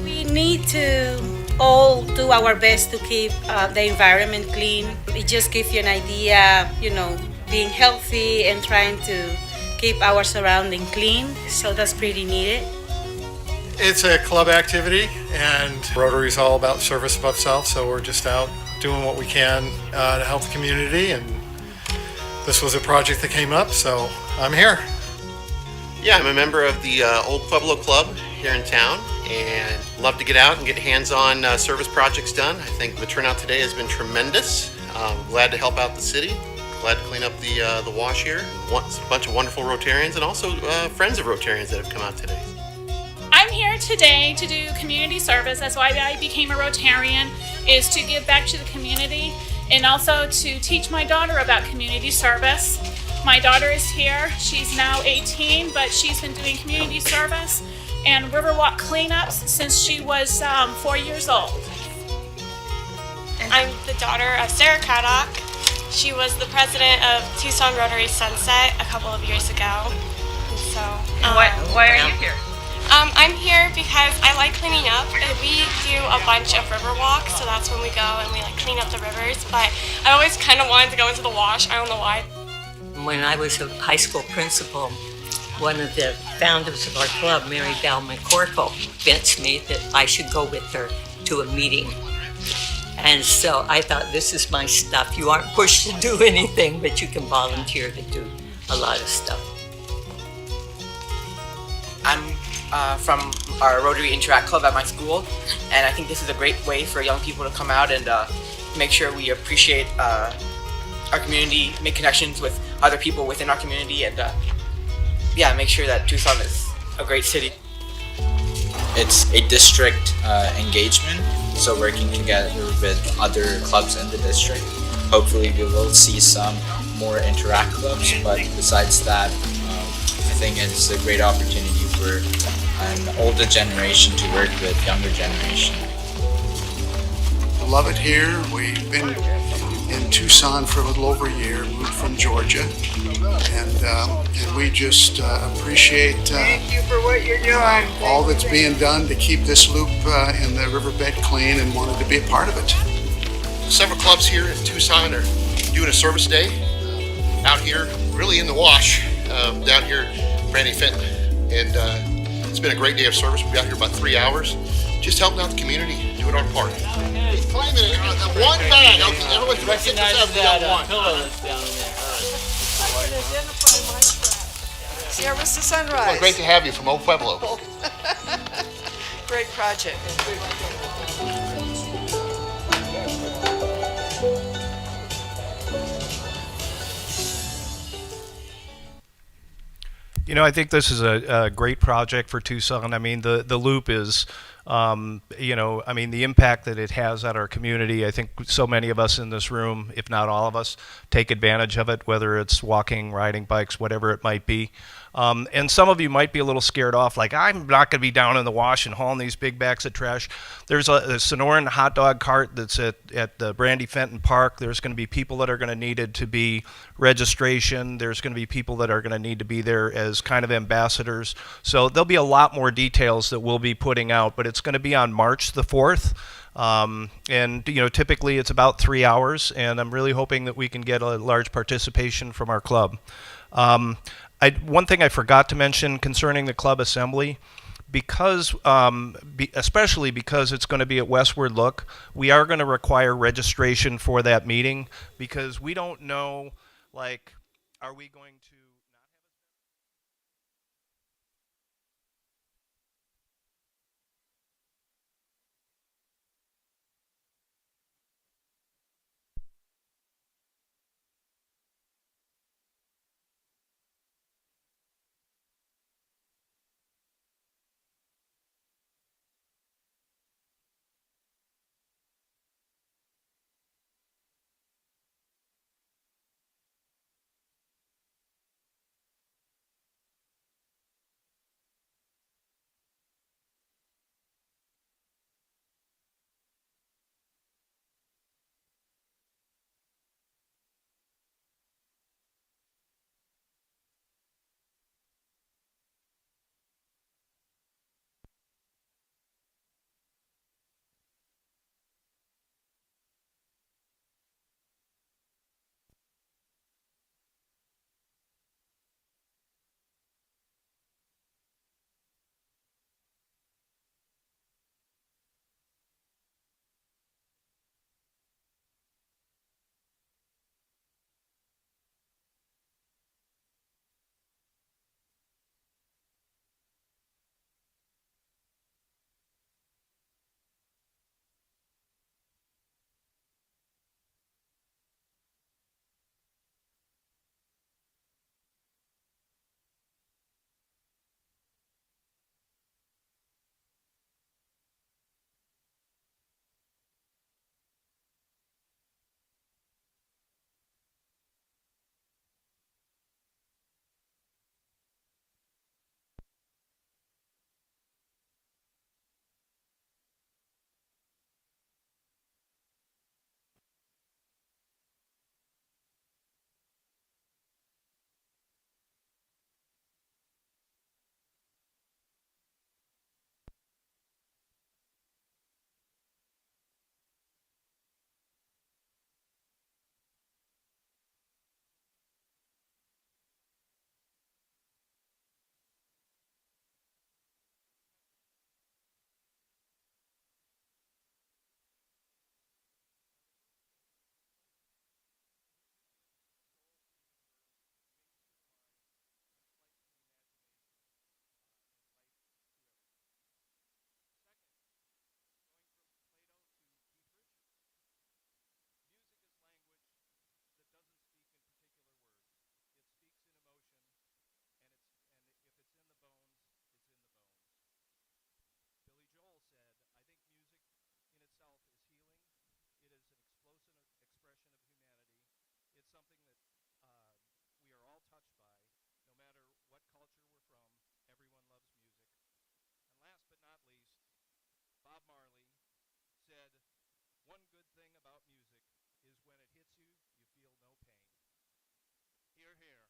Speaker 17: We need to all do our best to keep the environment clean. It just gives you an idea, you know, being healthy and trying to keep our surrounding clean. So that's pretty needed.
Speaker 18: It's a club activity, and Rotary's all about service above self, so we're just out doing what we can to help the community, and this was a project that came up, so I'm here.
Speaker 19: Yeah, I'm a member of the Old Pueblo Club here in town, and love to get out and get hands-on service projects done. I think the turnout today has been tremendous. Glad to help out the city. Glad to clean up the wash here. A bunch of wonderful Rotarians and also friends of Rotarians that have come out today.
Speaker 20: I'm here today to do community service. That's why I became a Rotarian, is to give back to the community and also to teach my daughter about community service. My daughter is here. She's now 18, but she's been doing community service and Riverwalk cleanups since she was 4 years old.
Speaker 21: I'm the daughter of Sarah Craddock. She was the president of Tucson Rotary Sunset a couple of years ago. And so,
Speaker 16: why are you here?
Speaker 21: I'm here because I like cleaning up. We do a bunch of river walks, so that's when we go and we like clean up the rivers. But I always kind of wanted to go into the wash. I don't know why.
Speaker 22: When I was a high school principal, one of the founders of our club, Mary Bell McCorkle, convinced me that I should go with her to a meeting. And so I thought, this is my stuff. You aren't pushed to do anything, but you can volunteer to do a lot of stuff.
Speaker 23: I'm from our Rotary Interact Club at my school, and I think this is a great way for young people to come out and make sure we appreciate our community, make connections with other people within our community, and yeah, make sure that Tucson is a great city.
Speaker 24: It's a district engagement, so working together with other clubs in the district. Hopefully we will see some more Interact clubs, but besides that, I think it's a great opportunity for an older generation to work with younger generation.
Speaker 25: I love it here. We've been in Tucson for a little over a year, moved from Georgia, and we just appreciate
Speaker 16: Thank you for what you're doing.
Speaker 25: all that's being done to keep this loop in the riverbed clean, and wanted to be a part of it.
Speaker 26: Several clubs here in Tucson are doing a service day out here, really in the wash, down here, Brandy Fenton, and it's been a great day of service. We've been out here about 3 hours, just helping out the community, doing our part. He's claiming it, one bag. Okay, everyone's about 6 or 7 got one.
Speaker 16: Service to Sunrise.
Speaker 26: Well, great to have you from Old Pueblo.
Speaker 16: Great project.
Speaker 10: You know, I think this is a great project for Tucson. I mean, the loop is, you know, I mean, the impact that it has at our community. I think so many of us in this room, if not all of us, take advantage of it, whether it's walking, riding bikes, whatever it might be. And some of you might be a little scared off, like, I'm not going to be down in the wash and hauling these big bags of trash. There's a Sonoran hot dog cart that's at the Brandy Fenton Park. There's going to be people that are going to need it to be registration. There's going to be people that are going to need to be there as kind of ambassadors. So there'll be a lot more details that we'll be putting out, but it's going to be on March the 4th. And, you know, typically it's about 3 hours, and I'm really hoping that we can get a large participation from our club. One thing I forgot to mention concerning the club assembly, because, especially because it's going to be at Westward Look, we are going to require registration for that meeting, because we don't know, like, are we going to
Speaker 1: Bob Marley, said, "One good thing about music is when it hits you, you feel no pain." Hear, hear.